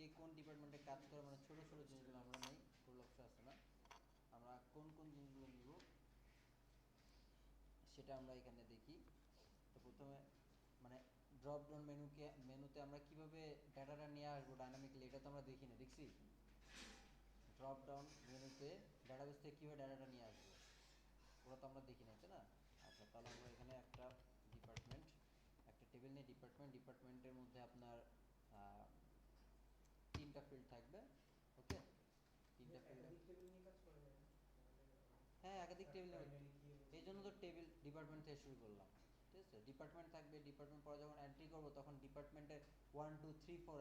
কে কোন ডিপার্টমেন্টে কাজ করে, মানে ছোটো ছোটো জিনিসগুলো আমরা নেই, ফুল অপশন আছে না, আমরা কোন কোন জিনিসগুলো নিব সেটা আমরা এখানে দেখি। তো প্রথমে মানে ড্রপ ডাউন মেনুতে আমরা কিভাবে ডাটাটা নিয়ে আসবো ডাইনামিকলি, এটা তো আমরা দেখি না, দেখছি ড্রপ ডাউন মেনুতে ডাটাবেস থেকে কীভাবে ডাটাটা নিয়ে আসবো ওটা তো আমরা দেখি না, তাই না? আচ্ছা, তাহলে আমরা এখানে একটা ডিপার্টমেন্ট, একটা টেবিল নিয়ে ডিপার্টমেন্টের মধ্যে আপনার 3টা ফিল্ড থাকবে। ওকে, 3টা ফিল্ড, হ্যাঁ একাধিক টেবিল, এই জন্য তো টেবিল ডিপার্টমেন্ট থেকে শুরু করলাম। ঠিক আছে, ডিপার্টমেন্ট থাকবে, ডিপার্টমেন্ট পরে যখন এন্ট্রি করবো তখন ডিপার্টমেন্টের 1 2 3 4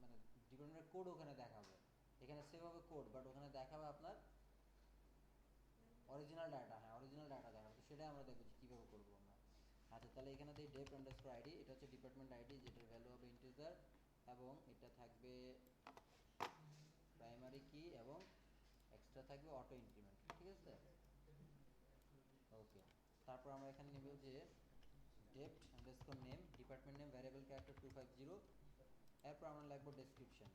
মানে ডিপার্টমেন্টের কোড ওখানে দেখাবে, এখানে সেভ হবে কোড, বাট ওখানে দেখাবে আপনার অরিজিনাল ডাটা। হ্যাঁ, অরিজিনাল ডাটা দেখাবে, তো সেটাই আমরা দেখবো যে কীভাবে করবো আমরা। আচ্ছা, তাহলে এখানে দিই ডেপ আন্ডারস্কোর আইডি, এটা হচ্ছে ডিপার্টমেন্ট আইডি, যেটার ভ্যালু হবে ইন্টিজার, এবং এটা থাকবে প্রাইমারি কি, এবং এক্সট্রা থাকবে অটো ইনক্রিমেন্ট। ঠিক আছে, ওকে। তারপর আমরা এখানে নেব যে dept underscore name, department name variable character 250, এরপর আমরা লিখবো ডেসক্রিপশন,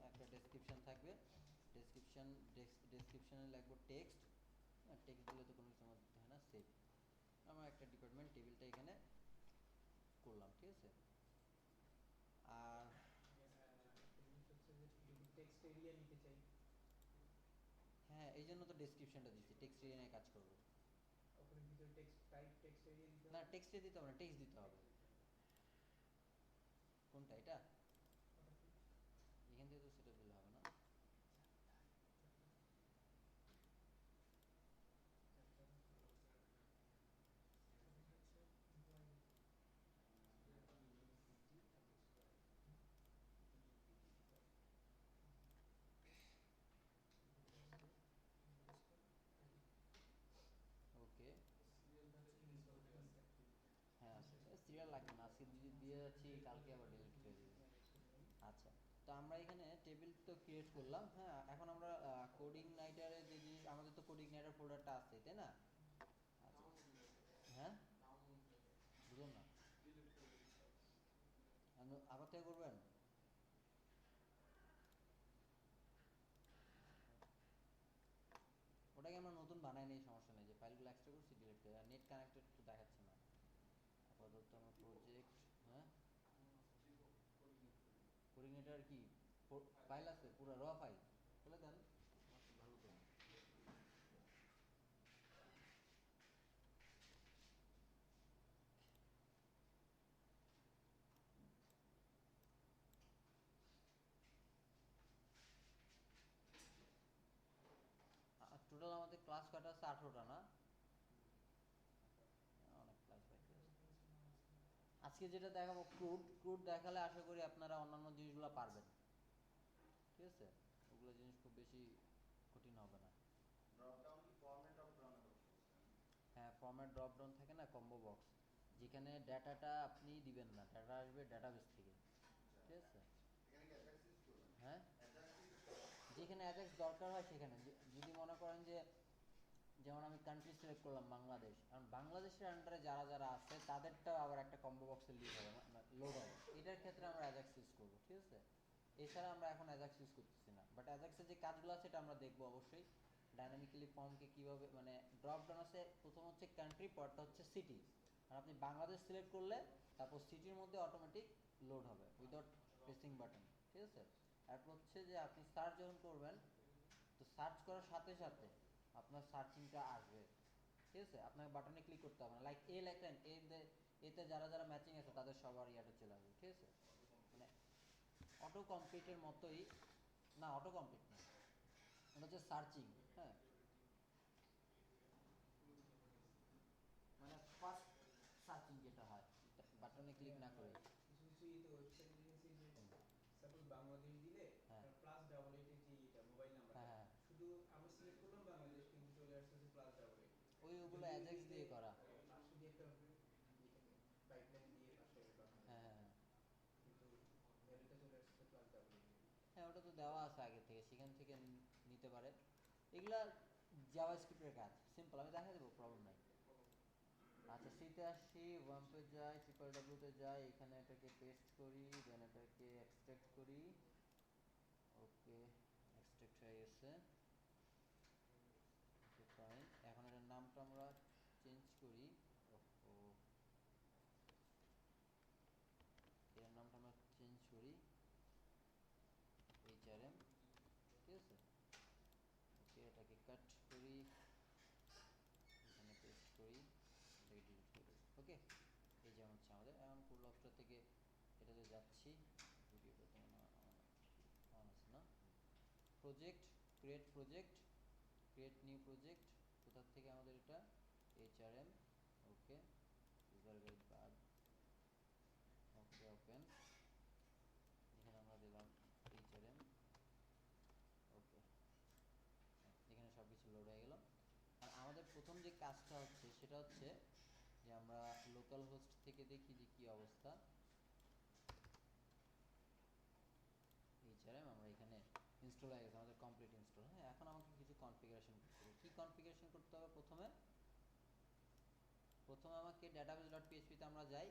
একটা ডেসক্রিপশন থাকবে, ডেসক্রিপশনে লিখবো টেক্সট, টেক্সট দিলে তো কোনো কিছু আমার দিতে হয় না, সেভ। আমরা একটা ডিপার্টমেন্ট টেবিলটা এখানে করলাম। ঠিক আছে, আর টেক্সট এরিয়া নিতে চাই, হ্যাঁ এই জন্য তো ডেসক্রিপশনটা দিচ্ছি, টেক্সট এরিয়া নিয়ে কাজ করবো। ওখানে ভিতরে টেক্সট টাইপ টেক্সট এরিয়া দিতে হবে না, টেক্সটে দিতে হবে না, টেক্সট দিতে হবে। কোনটা, এটা এখান থেকে তো সেটা দিলে হবে না। ওকে, হ্যাঁ সিরিয়াল লাগবে না, আজকে যদি দিয়ে যাচ্ছি কালকে আবার ডিলিট করে দিবে। আচ্ছা, তো আমরা এখানে টেবিল তো ক্রিয়েট করলাম। হ্যাঁ, এখন আমরা কোডিং নাইটারে যে জিনিস, আমাদের তো কোডিং নাইটার ফোল্ডারটা আছে, তাই না? আচ্ছা, হ্যাঁ বুঝুন না, আবার থেকে করবেন। ওটাকে আমরা নতুন বানাই নেই, সমস্যা নেই, যে ফাইলগুলো এক্সট্রা করছি ডিলিট করে, আর নেট কানেক্টেড তো দেখাচ্ছে না আপাতত আমার প্রজেক্ট। হ্যাঁ, কোঅর্ডিনেটর কি ফাইল আছে, পুরো র ফাইল বলে দেন ভালো করে। টোটাল আমাদের ক্লাস কটা আছে, 18টা না? অনেক ক্লাস বাকি আছে। আজকে যেটা দেখাবো ক্রুড দেখালে আশা করি আপনারা অন্যান্য জিনিসগুলো পারবেন। ঠিক আছে, ওগুলো জিনিস খুব বেশি কঠিন হবে না। হ্যাঁ, ফরম্যাট ড্রপ ডাউন থাকে না, কম্বো বক্স, যেখানে ডাটাটা আপনি দিবেন না, ডাটা আসবে ডাটাবেস থেকে। ঠিক আছে, হ্যাঁ যেখানে অ্যাজাক্স দরকার হয় সেখানে, যদি মনে করেন যে যেমন আমি কান্ট্রি সিলেক্ট করলাম বাংলাদেশ, কারণ বাংলাদেশের আন্ডারে যারা যারা আছে তাদেরটাও আবার একটা কম্বো বক্সে লিড হবে, লোড হবে, এটার ক্ষেত্রে আমরা অ্যাজাক্স ইউজ করবো। ঠিক আছে, এছাড়া আমরা এখন অ্যাজাক্স ইউজ করতেছি না, বাট অ্যাজাক্সের যে কাজগুলো আছে এটা আমরা দেখবো অবশ্যই। ডাইনামিক্যালি ফর্মকে কীভাবে, মানে ড্রপ ডাউন আছে, প্রথম হচ্ছে কান্ট্রি, পরটা হচ্ছে সিটি, আর আপনি বাংলাদেশ সিলেক্ট করলে তারপর সিটির মধ্যে অটোমেটিক লোড হবে উইদাউট প্রেসিং বাটন। ঠিক আছে, তারপর হচ্ছে যে আপনি সার্চ যখন করবেন, তো সার্চ করার সাথে সাথে আপনার সার্চিংটা আসবে। ঠিক আছে, আপনাকে বাটনে ক্লিক করতে হবে না, লাইক এ লেখেন, এতে যারা যারা ম্যাচিং আছে তাদের সবার ইয়াটা চলে আসবে। ঠিক আছে, মানে অটো কমপ্লিটের মতোই, না অটো কমপ্লিট না, এটা হচ্ছে সার্চিং। হ্যাঁ, মানে ফার্স্ট সার্চিং যেটা হয় বাটনে ক্লিক না করে। কিছু কিছু এই তো ওয়েবসাইটে দেখেছি যে সাপোজ বাংলাদেশ দিলে হ্যাঁ প্লাস ডাবল এইট যে এটা মোবাইল নাম্বারটা, হ্যাঁ, শুধু আমরা সিলেক্ট করলাম বাংলাদেশ কিন্তু চলে আসছে প্লাস ডাবল এইট, ওগুলো যদি অ্যাজাক্স দিয়ে করা। পাঁচশো দিয়ে একটা পাইপলাইন দিয়ে পাশে বাংলাদেশ, হ্যাঁ হ্যাঁ কিন্তু ভ্যালুটা চলে আসছে প্লাস ডাবল এইট। হ্যাঁ, ওটা তো দেওয়া আছে আগে থেকে, সেখান থেকে নিতে পারে। এগুলা জাভাস্ক্রিপ্টের কাজ, সিম্পল, আমি দেখা দেবো, প্রবলেম নাই। আচ্ছা, সিতে আসি, ওয়াম্পে যাই, ট্রিপল ডাব্লিউতে যাই, এখানে এটাকে পেস্ট করি, দেন এটাকে এক্সট্রাক্ট করি, ওকে এক্সট্রাক্ট হয়ে গেছে। ওকে ফাইন, এখন এটার নামটা আমরা চেঞ্জ করি। ও এর নামটা আমরা চেঞ্জ করি HRM, ঠিক আছে। ওকে এটাকে কাট করি, এখানে পেস্ট করি, এটাকে ডিলিট করি। ওকে এই যেমন হচ্ছে আমাদের এখন কুল অপশন থেকে এটাতে যাচ্ছি। ভিডিওটা তো অন আছে না? Project, create project, create new project. কোথার থেকে আমাদের এটা HRM। ওকে ইউজার গাইড বাদ, ওকে ওপেন, এখানে আমরা দিলাম HRM। ওকে এখানে সব কিছু লোড হয়ে গেল। আর আমাদের প্রথম যে কাজটা হচ্ছে সেটা হচ্ছে যে আমরা লোকাল হোস্ট থেকে দেখি যে কি অবস্থা। HRM আমরা এখানে ইনস্টল হয়ে গেছে, আমাদের কমপ্লিট ইনস্টল। হ্যাঁ এখন আমাকে কিছু কনফিগারেশন করতে হবে। কি কনফিগারেশন করতে হবে? প্রথমে আমাকে ডাটাবেস ডট পিএইচপিতে আমরা যাই।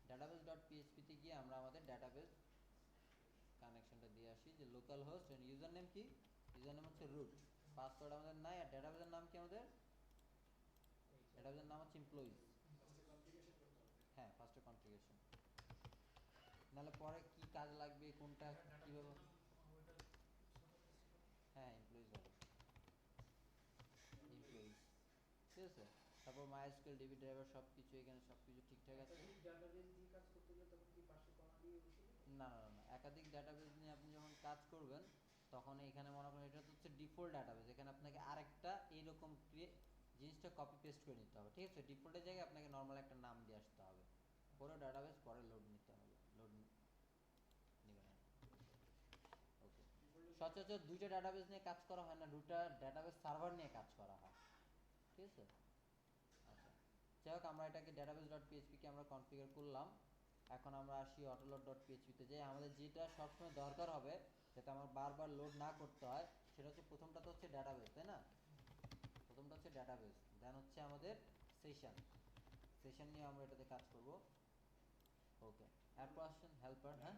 ডাটাবেস ডট পিএইচপিতে গিয়ে আমরা আমাদের ডাটাবেস কানেকশনটা দিয়ে আসি যে local host and user name কি, ইউজার নেম হচ্ছে রুট, পাসওয়ার্ড আমাদের নাই। আর ডাটাবেসের নাম কি আমাদের? ডাটাবেসের নাম হচ্ছে এমপ্লয়িজ। হ্যাঁ ফার্স্টে কনফিগারেশন, নাহলে পরে কি কাজ লাগবে কোনটা কিভাবে। হ্যাঁ এমপ্লয়িজ হবে, এমপ্লয়িজ, ঠিক আছে। তারপর মাইএসকিউএল ডিবি ড্রাইভার সব কিছু, এখানে সব কিছু ঠিকঠাক আছে। ডাটাবেস দিয়ে কাজ করতে গেলে তখন কি পাশে কমা দিয়ে বসিয়ে দেব? না না না, একাধিক ডাটাবেস নিয়ে আপনি যখন কাজ করবেন তখন এখানে মনে করেন এটা হচ্ছে ডিফল্ট ডাটাবেস, এখানে আপনাকে আরেকটা এইরকম জিনিসটা কপি পেস্ট করে নিতে হবে, ঠিক আছে। ডিফল্টের জায়গায় আপনাকে নর্মাল একটা নাম দিয়ে আসতে হবে, পরে ডাটাবেস পরে লোড নিতে হবে, লোড নেবে না। ওকে সচরাচর দুইটা ডাটাবেস নিয়ে কাজ করা হয় না, দুটা ডাটাবেস সার্ভার নিয়ে কাজ করা হয়, ঠিক আছে। আচ্ছা যাই হোক, আমরা এটাকে ডাটাবেস ডট পিএইচপিকে আমরা কনফিগার করলাম। এখন আমরা আসি অটোলোড ডট পিএইচপিতে, যে আমাদের যেটা সবসময় দরকার হবে যাতে আমার বারবার লোড না করতে হয় সেটা হচ্ছে প্রথমটা তো হচ্ছে ডাটাবেস, তাই না? প্রথমটা হচ্ছে ডাটাবেস, দেন হচ্ছে আমাদের সেশন। সেশন নিয়ে আমরা এটাতে কাজ করব। ওকে এরপর আসছেন হেল্পার। হ্যাঁ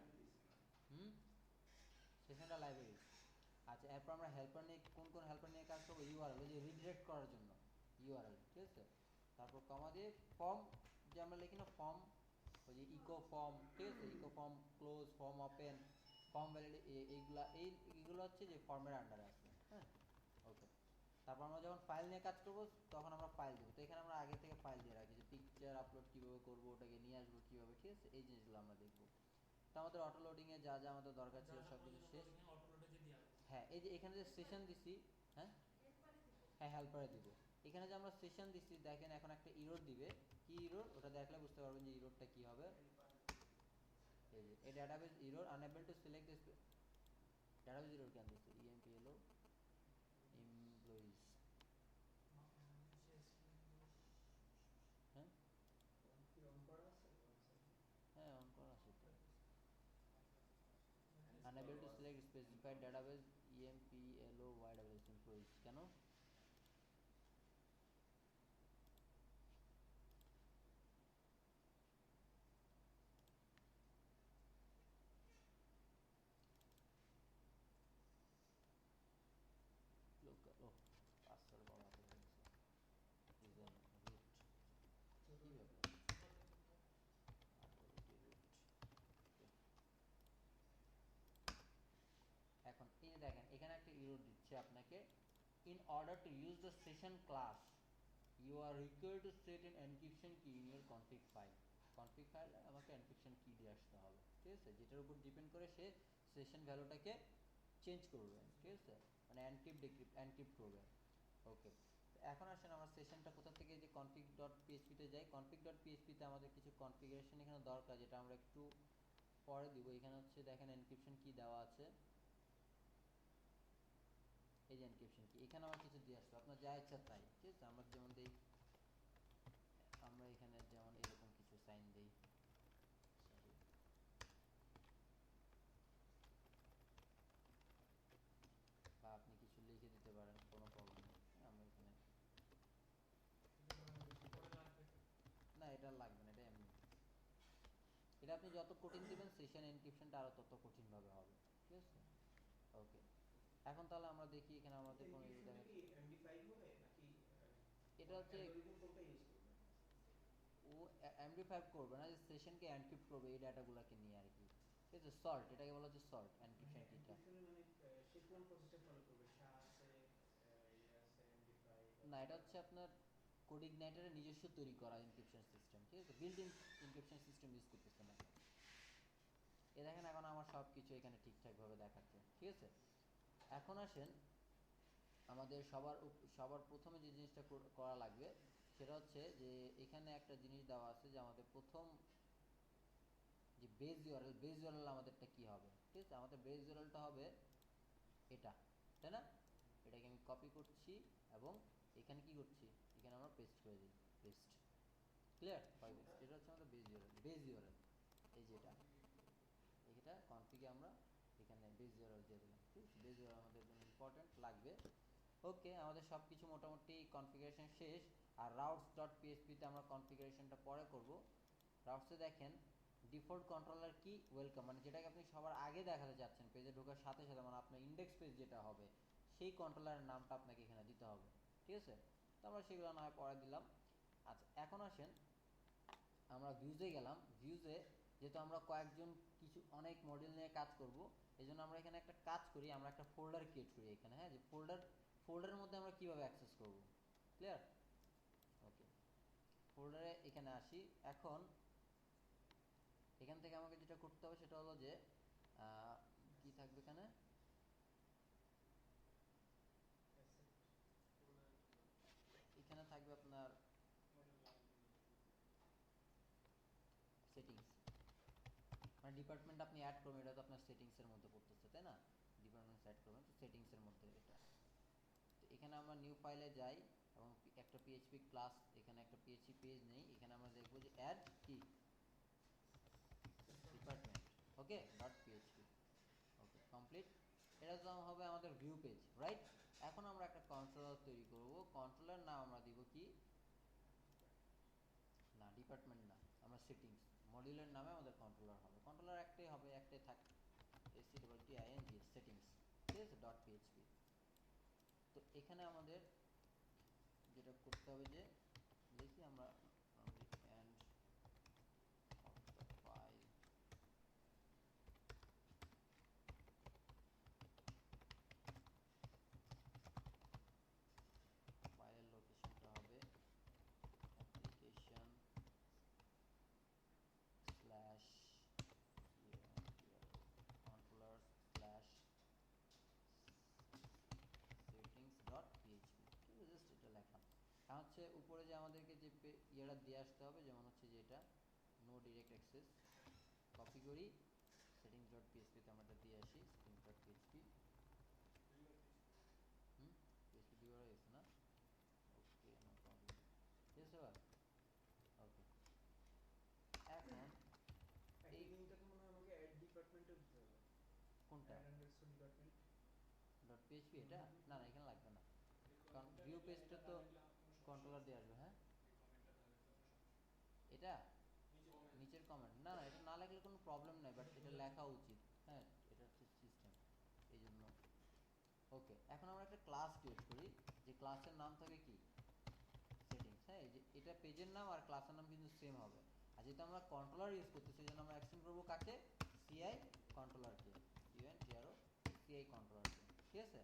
সেশনটা লাইব্রেরি। আচ্ছা এরপর আমরা হেল্পার নিয়ে কোন কোন হেল্পার নিয়ে কাজ করবো? ইউআরএল, ওই যে রিডিরেক্ট করার জন্য ইউআরএল, ঠিক আছে। তারপর কমা দিয়ে ফর্ম, যে আমরা লিখি না ফর্ম, ওই যে ইকো ফর্ম, ঠিক আছে, echo form close, form open, form valid, এইগুলো হচ্ছে যে ফর্মের আন্ডারে আছে। হ্যাঁ ওকে তারপর আমরা যখন ফাইল নিয়ে কাজ করবো তখন আমরা ফাইল দেবো। তো এখানে আমরা আগে থেকে ফাইল দিয়ে রাখি যে পিকচার আপলোড কীভাবে করবো, ওটাকে নিয়ে আসবো কীভাবে, ঠিক আছে, এই জিনিসগুলো আমরা দেখবো। তো আমাদের অটো লোডিংয়ে যা যা আমাদের দরকার ছিল সব কিছু শেষ। হ্যাঁ এই যে এখানে যে সেশন দিছি, হ্যাঁ হ্যাঁ হেল্পারে দিব। এখানে যে আমরা সেশন দিছি দেখেন এখন একটা ইরর দিবে। কি ইরর? ওটা দেখলে বুঝতে পারবেন যে ইররটা কি হবে। এই যে এই database error unable to select this, database error কেন দিচ্ছে? ইএমপিএলও এমপ্লয়িজ, হ্যাঁ কি অন করা আছে? হ্যাঁ অন করা আছে তো। Unable to select specified database E M P L O Y database employees কেন? লোকাল, ও পাসওয়ার্ড বলা আছে ইউজার রুট, কি ব্যাপার? এখন এই দেখেন এখানে একটা ইরর দিচ্ছে আপনাকে, in order to use the session class you are required to set an encryption key in your config file. Config ফাইলে আমাকে এনক্রিপশন কি দিয়ে আসতে হবে, ঠিক আছে, যেটার উপর ডিপেন্ড করে সে সেশন ভ্যালুটাকে চেঞ্জ করবে, ঠিক আছে, মানে এনক্রিপ্ট করবে। ওকে এখন আসেন আমার সেশনটা কোথা থেকে, যে কনফিগ ডট পিএইচপিতে যাই। কনফিগ ডট পিএইচপিতে আমাদের কিছু কনফিগারেশন এখানে দরকার, যেটা আমরা একটু পরে দিব। এখানে হচ্ছে দেখেন এনক্রিপশন কি দেওয়া আছে, এই যে এনক্রিপশন কি, এখানে আমার কিছু দিয়ে আসবে, আপনার যা ইচ্ছা তাই, ঠিক আছে। আমরা যেমন দিই, আমরা এখানে যেমন এরকম কিছু সাইন দিই, বা আপনি কিছু লিখে দিতে পারেন, কোনো প্রবলেম নেই। আমরা এখানে না এটা লাগবে না, এটা এমনি, এটা আপনি যত কঠিন দিবেন সেশন এনক্রিপশনটা আরও তত কঠিনভাবে হবে, ঠিক আছে। ওকে এখন তাহলে আমরা দেখি এখানে আমাদের কোনো ইস্যু এনক্রিপশনটা দেখা কি MD5 হবে নাকি এটা হচ্ছে অ্যালগরিদম কোনটা ইউজ করবে? ও এমডি5 করবে না, যে সেশনকে এনক্রিপ্ট করবে এই ডাটাগুলোকে নিয়ে আর কি। ঠিক আছে, সল্ট, এটাকে বলা হচ্ছে সল্ট এনক্রিপশন কিটা। এনক্রিপশনে মানে সে কোন প্রসেসটা ফলো করবে? SHA আছে, ইয়ে আছে MD5 না, এটা হচ্ছে আপনার কোড ইগনাইটারের নিজস্ব তৈরি করা এনক্রিপশন সিস্টেম, ঠিক আছে, built in encryption system use করতেছে না। এ দেখেন এখন আমার সব কিছু এখানে ঠিকঠাকভাবে দেখাচ্ছে, ঠিক আছে। এখন আসেন আমাদের সবার প্রথমে যে জিনিসটা করা লাগবে সেটা হচ্ছে যে এখানে একটা জিনিস দেওয়া আছে যে আমাদের প্রথম যে বেস ইউআরএল আমাদেরটা কি হবে, ঠিক আছে। আমাদের বেস ইউআরএলটা হবে এটা, তাই না? এটাকে আমি কপি করছি এবং এখানে কি করছি, এখানে আমরা পেস্ট করে দিই, পেস্ট, ক্লিয়ার। এটা হচ্ছে আমাদের বেস ইউআরএল, এই যে এটা কনফিগে আমরা এখানে বেস ইউআরএল দিয়ে দিলাম, ঠিক আছে। বেস ইউআরএল আমাদের জন্য ইম্পর্টেন্ট লাগবে। ওকে, আমাদের সব কিছু মোটামুটি কনফিগারেশন শেষ। আর রাউটস ডট পিএইচপিতে আমরা কনফিগারেশনটা পরে করব। রাউটসে দেখেন ডিফল্ট কন্ট্রোলার কি ওয়েলকাম, মানে যেটাকে আপনি সবার আগে দেখাতে চাচ্ছেন পেজে ঢোকার সাথে সাথে, মানে আপনার ইন্ডেক্স পেজ যেটা হবে সেই কন্ট্রোলারের নামটা আপনাকে এখানে দিতে হবে, ঠিক আছে। তো আমরা সেগুলো না হয় পরে দিলাম। আচ্ছা, এখন আসেন আমরা ভিউজে গেলাম। ভিউজে যেহেতু আমরা কয়েকজন অনেক মডেল নিয়ে কাজ করব, এই জন্য আমরা এখানে একটা কাজ করি, আমরা একটা ফোল্ডার ক্রিয়েট করি এখানে, হ্যাঁ, যে ফোল্ডারের মধ্যে আমরা কিভাবে অ্যাক্সেস করব, ক্লিয়ার। ওকে, ফোল্ডারে এখানে আসি। এখন এখান থেকে আমাকে যেটা করতে হবে সেটা হলো যে কি থাকবে এখানে, এখানে থাকবে আপনার সেটিংস, মানে ডিপার্টমেন্ট আপনি অ্যাড করবেন, এটা তো আপনার সেটিংসের মধ্যে পড়তেছে, তাই না? ডিপার্টমেন্ট অ্যাড করবেন তো সেটিংসের মধ্যে এটা। তো এখানে আমরা নিউ ফাইলে যাই এবং একটা পিএইচপি ক্লাস, এখানে একটা পিএইচপি পেজ নেই, এখানে আমরা দেখব যে অ্যাড কি ডিপার্টমেন্ট, ওকে, ডট পিএইচপি, ওকে, কমপ্লিট। এটা তো হবে আমাদের ভিউ পেজ, রাইট। এখন আমরা একটা কন্ট্রোলার তৈরি করব, কন্ট্রোলার নাম আমরা দিব কি, না ডিপার্টমেন্ট না, আমরা সেটিংস, মডিউলের নামে আমাদের কন্ট্রোলার হবে, কন্ট্রোলার একটাই হবে, একটাই থাক, SCTING সেটিংস, ঠিক আছে, ডট পিএইচপি। তো এখানে আমাদের যেটা করতে হবে যে দেখি আমরা এন্ড অফ দ্য ফাইল, ফাইলের লোকেশনটা হবে application slash controller slash settings dot PHP, ঠিক আছে, জাস্ট এটা লেখা। আর হচ্ছে উপরে যে আমাদেরকে যে ইয়েটা দিয়ে আসতে হবে, যেমন হচ্ছে যে এটা নো ডিরেক্ট অ্যাক্সেস, কপি করি, সেটিংস ডট পিএইচপিতে আমরা এটা দিয়ে আসি, সেটিংস ডট পিএইচপি, পিএইচপি দিয়ে হয়ে গেছে না, ওকে, নো প্রবলেম, ঠিক আছে। এবার ওকে, এখন এই লিংকটাকে মনে হয় আমাকে অ্যাড ডিপার্টমেন্টে দিতে হবে। কোনটা add underscore department dot PHP, এটা না না এখানে লাগবে না, কারণ ভিউ পেজটা তো কন্ট্রোলার দিয়ে আসবে। হ্যাঁ, এটা নিচের কমেন্ট, না না এটা না লাগলে কোনো প্রবলেম নাই, বাট এটা লেখা উচিত, হ্যাঁ, এটা হচ্ছে সিস্টেম, এই জন্য। ওকে, এখন আমরা একটা ক্লাস ক্রিয়েট করি, যে ক্লাসের নাম থাকে কি সেটিংস, হ্যাঁ, এই যে এটা পেজের নাম আর ক্লাসের নাম কিন্তু সেম হবে। আর যেহেতু আমরা কন্ট্রোলার ইউজ করতেছি, সেই জন্য আমরা এক্সটেন্ড করবো কাকে, সিআই কন্ট্রোলারকে, সিআই কন্ট্রোলারকে, ঠিক আছে।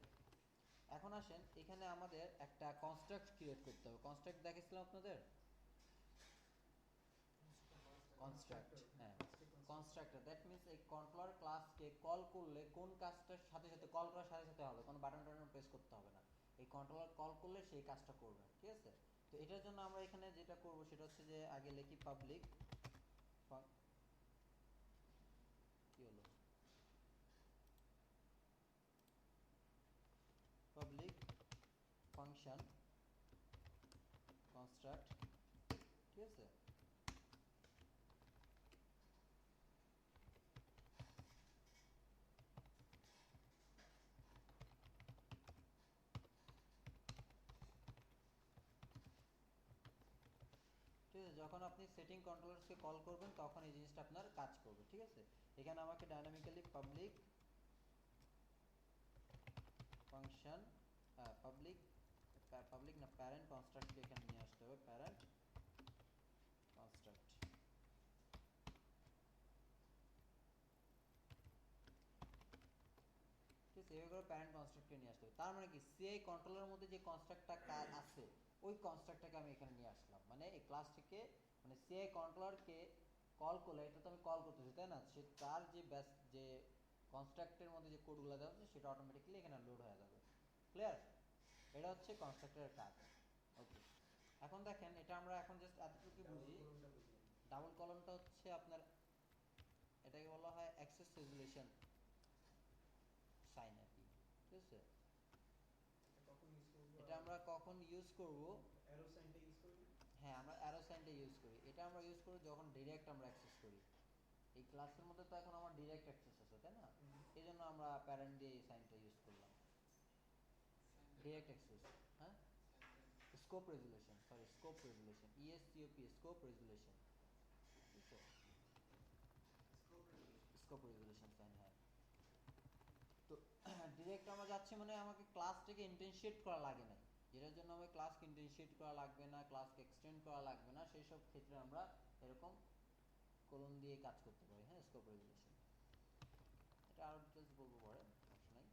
এখন আসেন এখানে আমাদের একটা কনস্ট্রাক্ট ক্রিয়েট করতে হবে, কনস্ট্রাক্ট দেখেছিলাম আপনাদের, কনস্ট্রাক্ট, হ্যাঁ, কনস্ট্রাক্টর, দ্যাট মিন্স এই কন্ট্রোলার ক্লাসকে কল করলে কোন কাজটার সাথে সাথে কল করার সাথে সাথে হবে, কোনো বাটন টাটন প্রেস করতে হবে না, এই কন্ট্রোলার কল করলে সেই কাজটা করবে, ঠিক আছে। তো এটার জন্য আমরা এখানে যেটা করব সেটা হচ্ছে যে আগে লিখি পাবলিক, কি হলো, পাবলিক ফাংশন কনস্ট্রাক্ট, ঠিক আছে। ঠিক আছে, যখন আপনি সেটিং কন্ট্রোলারসকে কল করবেন তখন এই জিনিসটা আপনার কাজ করবে, ঠিক আছে। এখানে আমাকে ডাইনামিক্যালি পাবলিক ফাংশন পাবলিক না প্যারেন্ট কনস্ট্রাক্টকে এখানে নিয়ে আসতে হবে, প্যারেন্ট কনস্ট্রাক্ট। ঠিক আছে, এইভাবে প্যারেন্ট কনস্ট্রাক্টকে নিয়ে আসতে হবে। তার মানে কি সিআই কন্ট্রোলারের মধ্যে যে কনস্ট্রাক্টটা কাজ আছে ওই কনস্ট্রাক্টটাকে আমি এখানে নিয়ে আসলাম, মানে এই ক্লাস থেকে মানে সিআই কন্ট্রোলারকে কল করলে এটা তো আমি কল করতেছি তাই না, সে তার যে কনস্ট্রাক্টের মধ্যে যে কোডগুলো দেওয়া হচ্ছে সেটা অটোমেটিক্যালি এখানে লোড হয়ে যাবে। ক্লিয়ার? এটা হচ্ছে কনস্ট্রাক্টরের কাজ। ওকে, এখন দেখেন এটা আমরা এখন জাস্ট এতটুকু বুঝি। ডাবল কলমটা হচ্ছে আপনার এটাকে বলা হয় অ্যাক্সেস রেজুলেশন সাইন আর কি। ঠিক আছে, এটা আমরা কখন ইউজ করব? অ্যারো সাইনটা ইউজ করব। হ্যাঁ, আমরা অ্যারো সাইনটা ইউজ করি। এটা আমরা ইউজ করি যখন ডাইরেক্ট আমরা অ্যাক্সেস করি। এই ক্লাসের মধ্যে তো এখন আমার ডাইরেক্ট অ্যাক্সেস আছে তাই না, এই জন্য আমরা প্যারেন্ট দিয়ে এই সাইনটা ইউজ করলাম, ডাইরেক্ট অ্যাক্সেস। হ্যাঁ, scope resolution, sorry scope resolution, E S C O P scope resolution. ঠিক আছে, স্কোপ রেজুলেশন সাইন। হ্যাঁ, তো ডিরেক্ট আমরা যাচ্ছি মানে আমাকে ক্লাসটাকে ইন্টেনশিয়েট করা লাগে না, যেটার জন্য আমাকে ক্লাসকে ইন্টেনশিয়েট করা লাগবে না, ক্লাসকে এক্সটেন্ড করা লাগবে না, সেই সব ক্ষেত্রে আমরা এরকম কোলন দিয়ে কাজ করতে পারি। হ্যাঁ, স্কোপ রেজুলেশন, এটা আরো ডিটেইলস বলবো পরে, সমস্যা নাই।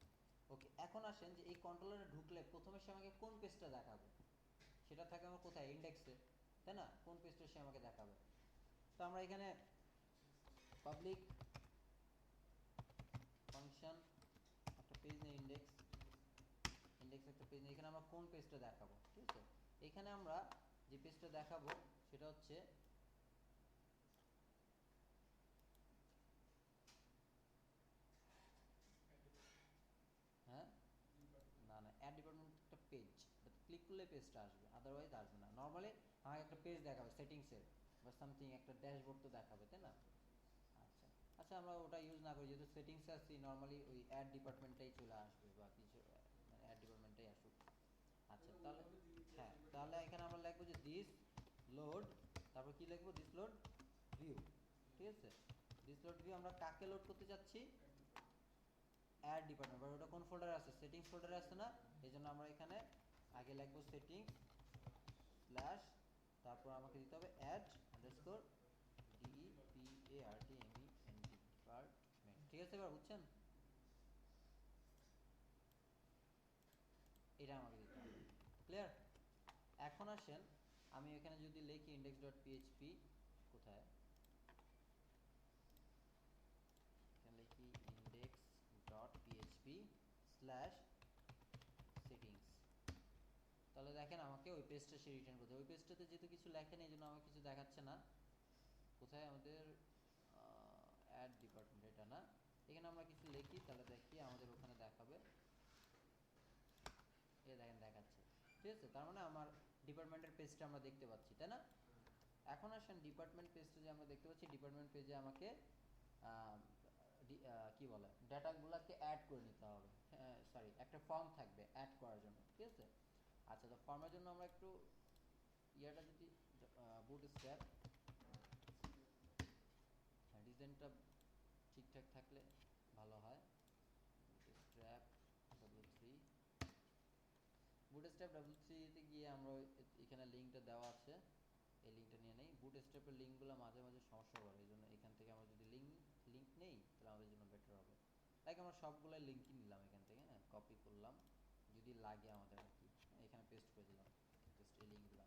ওকে, এখন আসেন যে এই কন্ট্রোলারে ঢুকলে প্রথমে সে আমাকে কোন পেজটা দেখাবে, সেটা থাকে আমার কোথায়, ইন্ডেক্সে তাই না, কোন পেজটা সে আমাকে দেখাবে। তো আমরা এখানে পাবলিক ফাংশন একটা পেজ নেই, ইন্ডেক্স একটা পেজ নেই, এখানে আমরা কোন পেজটা দেখাবো। ঠিক আছে, এখানে আমরা যে পেজটা দেখাবো সেটা হচ্ছে হ্যাঁ না না অ্যাড ডিপার্টমেন্ট একটা পেজ, ক্লিক করলে পেজটা আসবে, আদারওয়াইজ আসবে না। নর্মালি আমাকে একটা পেজ দেখাবে সেটিংসের বা সামথিং, একটা ড্যাশবোর্ড তো দেখাবে তাই না। আচ্ছা আচ্ছা, আমরা ওটা ইউজ না করি, যেহেতু সেটিংসে আসছি নর্মালি ওই অ্যাড ডিপার্টমেন্টটাই চলে আসবে বা কিছু, মানে অ্যাড ডিপার্টমেন্টটাই আসুক। আচ্ছা তাহলে হ্যাঁ, তাহলে এখানে আমরা লিখবো যে দিস লোড, তারপর কি লিখবো, দিস লোড ভিউ। ঠিক আছে, দিস লোড ভিউ আমরা কাকে লোড করতে যাচ্ছি, অ্যাড ডিপার্টমেন্ট, বাট ওটা কোন ফোল্ডারে আছে, সেটিংস ফোল্ডারে আছে না, এই জন্য আমরা এখানে আগে লিখবো সেটিংস স্ল্যাশ, তারপর আমাকে দিতে হবে অ্যাড আন্ডারস্কোর ডিইপিএআরটিএমইএনডি ডিপার্টমেন্ট। ঠিক আছে, এবার বুঝছেন, এটা আমাকে দিতে হবে। ক্লিয়ার? এখন আসেন আমি এখানে যদি লিখি ইন্ডেক্স ডট পিএইচপি, কোথায় এখানে লিখি index dot PHP slash settings, তাহলে দেখেন আমাকে ওই পেজটা সে রিটার্ন করতে, ওই পেজটাতে যেহেতু কিছু লেখে নেই এই জন্য আমাকে কিছু দেখাচ্ছে না। কোথায় আমাদের অ্যাড ডিপার্টমেন্ট, এটা না, এখানে আমরা কিছু লিখি তাহলে দেখি আমাদের ওখানে দেখাবে, এই দেখেন দেখাচ্ছে। ঠিক আছে, তার মানে আমার ডিপার্টমেন্টের পেজটা আমরা দেখতে পাচ্ছি তাই না। এখন আসেন ডিপার্টমেন্ট পেজটা যে আমরা দেখতে পাচ্ছি, ডিপার্টমেন্ট পেজে আমাকে কি বলে ডাটাগুলোকে অ্যাড করে নিতে হবে। হ্যাঁ সরি, একটা ফর্ম থাকবে অ্যাড করার জন্য। ঠিক আছে, আচ্ছা তো ফর্মের জন্য আমরা একটু ইয়াটা যদি বুটস্ট্র্যাপ, ডিজাইনটা ঠিকঠাক থাকলে ভালো হয়। বুটস্ট্র্যাপ W3, বুটস্ট্র্যাপ W3-তে গিয়ে আমরা এখানে লিঙ্কটা দেওয়া আছে, এই লিঙ্কটা নিয়ে নেই। বুটস্ট্র্যাপের লিঙ্কগুলো মাঝে মাঝে সমস্যা করে, এই জন্য এখান থেকে আমরা যদি লিঙ্ক নেই তাহলে আমাদের জন্য বেটার হবে। লাইক আমরা সবগুলো লিঙ্কই নিলাম এখান থেকে, হ্যাঁ কপি করলাম, যদি লাগে আমাদের আর কি, এখানে পেস্ট করে দিলাম, জাস্ট এই লিঙ্কগুলো।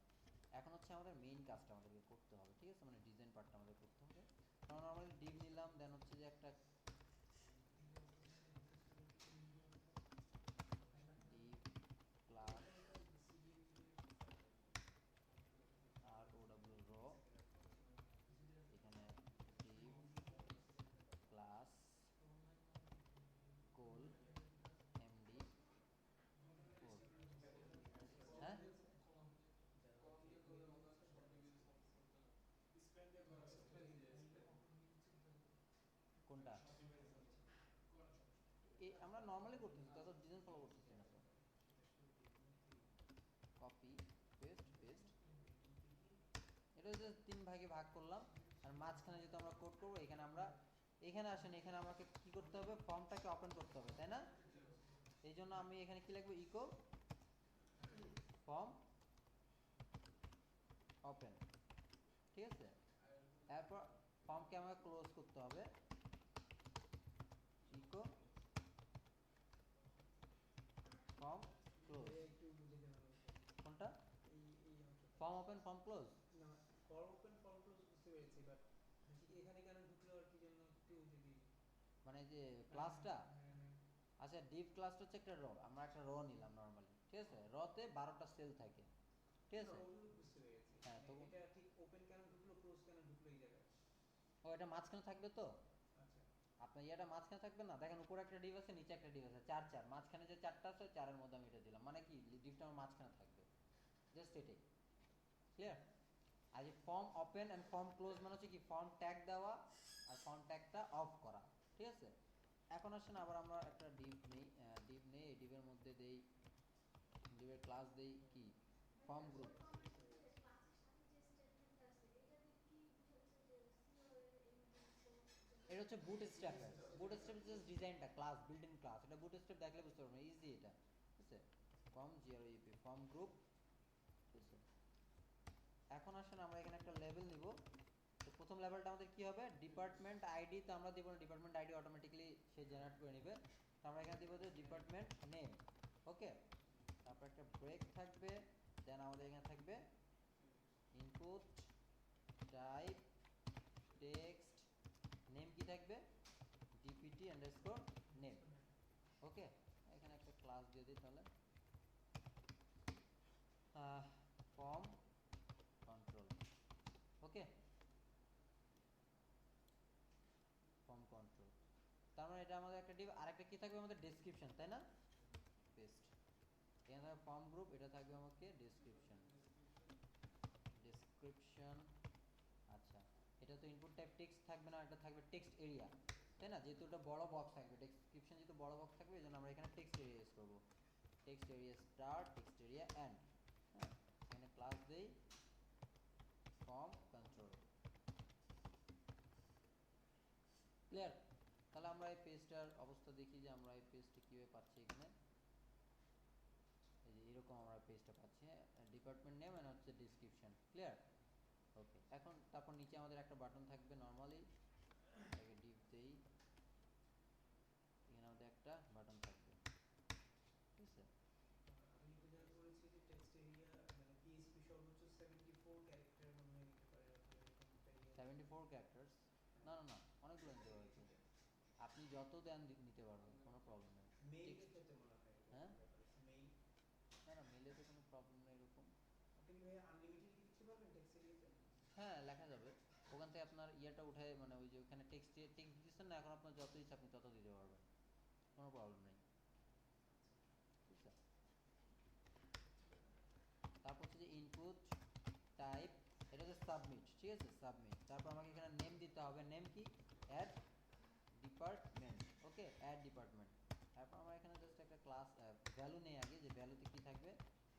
এখন হচ্ছে আমাদের মেইন কাজটা আমাদেরকে করতে হবে। ঠিক আছে, মানে ডিজাইন পার্টটা আমাদের করতে হবে। আমরা নর্মালি ডিভ নিলাম, দেন হচ্ছে যে একটা ডিভ ক্লাস আর ওডব্লিউ রো, এখানে ডিভ ক্লাস কোল এমডি 4। হ্যাঁ কোনটা, আমরা নর্মালি করতেছি তো, ডিজাইন ফলো করতেছি না তো। কপি পেস্ট পেস্ট, এটা জাস্ট 3 ভাগে ভাগ করলাম, আর মাঝখানে যেহেতু আমরা কোড করবো, এখানে আমরা এখানে আসেন, এখানে আমাকে কি করতে হবে, ফর্মটাকে ওপেন করতে হবে তাই না। এই জন্য আমি এখানে কি লিখবো, ইকো ফর্ম ওপেন, ঠিক আছে। এরপর ফর্মকে আমাকে ক্লোজ করতে হবে, ইকো ফর্ম ক্লোজ। একটু বুঝে দেন আমাকে কোনটা? এই অংশটা। Form open form close. না, ফর্ম ওপেন ফর্ম ক্লোজ বুঝতে পেরেছি, বাট এখানে কেন ঢুকলো আর কি জন্য একটু যদি মানে যে ক্লাসটা, হ্যাঁ আচ্ছা ডিভ ক্লাসটা হচ্ছে একটা র, আমরা একটা র নিলাম নরমালি, ঠিক আছে। রতে 12টা সেল থাকে, ঠিক আছে। ওগুলো বুঝতে পেরেছি। হ্যাঁ, তো এটা ঠিক ওপেন কেন ঢুকলো ক্লোজ কেন ঢুকলো এই জায়গায়? ও এটা মাঝখানে থাকবে তো, আচ্ছা আপনার ইয়েটা মাঝখানে থাকবে না, দেখেন উপরে একটা ডিভ আছে নিচে একটা ডিভ আছে, 4 4, মাঝখানে যে 4টা আছে 4-এর মধ্যে আমি এটা দিলাম, মানে কি ডিভটা আমার মাঝখানে থাকবে, জাস্ট এটাই, ক্লিয়ার। আর যে form open and form close মানে হচ্ছে কি ফর্ম ট্যাগ দেওয়া আর ফর্ম ট্যাগটা অফ করা, ঠিক আছে। এখন আসেন আবার আমরা একটা ডিভ নেই, এই ডিভের মধ্যে দেই, ডিভের ক্লাস দেই কি ফর্ম গ্রুপ। এটা হচ্ছে বুটস্ট্র্যাপের, বুটস্ট্র্যাপ জাস্ট ডিজাইনটা ক্লাস বিল্ট ইন ক্লাস, এটা বুটস্ট্র্যাপ দেখলে বুঝতে পারবেন ইজি এটা, ঠিক আছে। ফর্ম জিআরইপি ফর্ম গ্রুপ, ঠিক আছে। এখন আসেন আমরা এখানে একটা লেভেল নিব। তো প্রথম লেভেলটা আমাদের কি হবে, ডিপার্টমেন্ট আইডি, তো আমরা দিব না, ডিপার্টমেন্ট আইডি অটোমেটিক্যালি সে জেনারেট করে নেবে। তো আমরা এখানে দিব যে ডিপার্টমেন্ট নেম, ওকে। তারপর একটা ব্রেক থাকবে, দেন আমাদের এখানে থাকবে ইনপুট টাইপ টেক্সট নেম, কি থাকবে ডিপিটি আন্ডারস্কোর নেম, ওকে। এখানে একটা ক্লাস দিয়ে দিই তাহলে, ফর্ম কন্ট্রোল, ওকে, ফর্ম কন্ট্রোল। তার মানে এটা আমাদের একটা ডিভ, আরেকটা কি থাকবে আমাদের ডেসক্রিপশন, তাই না, পেস্ট। এখানে থাকবে ফর্ম গ্রুপ, এটা থাকবে আমাকে ডেসক্রিপশন, ডেসক্রিপশন। আচ্ছা, এটা তো ইনপুট টাইপ টেক্সট থাকবে না, এটা থাকবে টেক্সট এরিয়া, তাই না, যেহেতু এটা বড় বক্স থাকবে, ডেসক্রিপশন যেহেতু বড় বক্স থাকবে এই জন্য আমরা এখানে টেক্সট এরিয়া ইউজ করবো, text area start, text area end, হ্যাঁ। এখানে ক্লাস দেই ফর্ম কন্ট্রোল, ক্লিয়ার। তাহলে আমরা এই পেজটার অবস্থা দেখি যে আমরা এই পেজটা কীভাবে পাচ্ছি, এখানে এই যে এরকম আমরা পেজটা পাচ্ছি, ডিপার্টমেন্ট নেম এন্ড হচ্ছে ডিসক্রিপশন, ক্লিয়ার, ওকে। এখন তারপর নিচে আমাদের একটা বাটন থাকবে নর্মালি, এটাকে ডিপ দেই, এখানে আমাদের একটা বাটন থাকবে, ঠিক আছে। আমি বোঝাতে বলেছি যে টেক্সট এরিয়া মানে পিএইচপি সর্বোচ্চ 74 ক্যারেক্টার মনে হয় নিতে পারে, আপনার এরকম একটা ইয়ে 74 ক্যারেক্টার্স, না না না, অনেকগুলো নিতে পারবেন, আপনি যত দেন নিতে পারবেন, কোনো প্রবলেম নেই। মেইলের ক্ষেত্রে মনে হয় হ্যাঁ, মেইল, না না মেলে তো কোনো প্রবলেম নেই এরকম। আপনি কি ভাই আনলিমিটেড লিখতে পারবেন টেক্সট এরিয়াতে? হ্যাঁ লেখা যাবে, ওখান থেকে আপনার ইয়েটা উঠে, মানে ওই যে ওখানে টেক্সট দিচ্ছেন না, এখন আপনার যত ইচ্ছা আপনি তত দিতে পারবেন, কোনো প্রবলেম নেই, ঠিক আছে। তারপর হচ্ছে যে ইনপুট টাইপ, এটা হচ্ছে সাবমিট, ঠিক আছে, সাবমিট। তারপর আমাকে এখানে নেম দিতে হবে, নেম কি অ্যাড ডিপার্টমেন্ট, ওকে, অ্যাড ডিপার্টমেন্ট। তারপর আমরা এখানে জাস্ট একটা ক্লাস ভ্যালু নেই আগে, যে ভ্যালুতে কি থাকবে,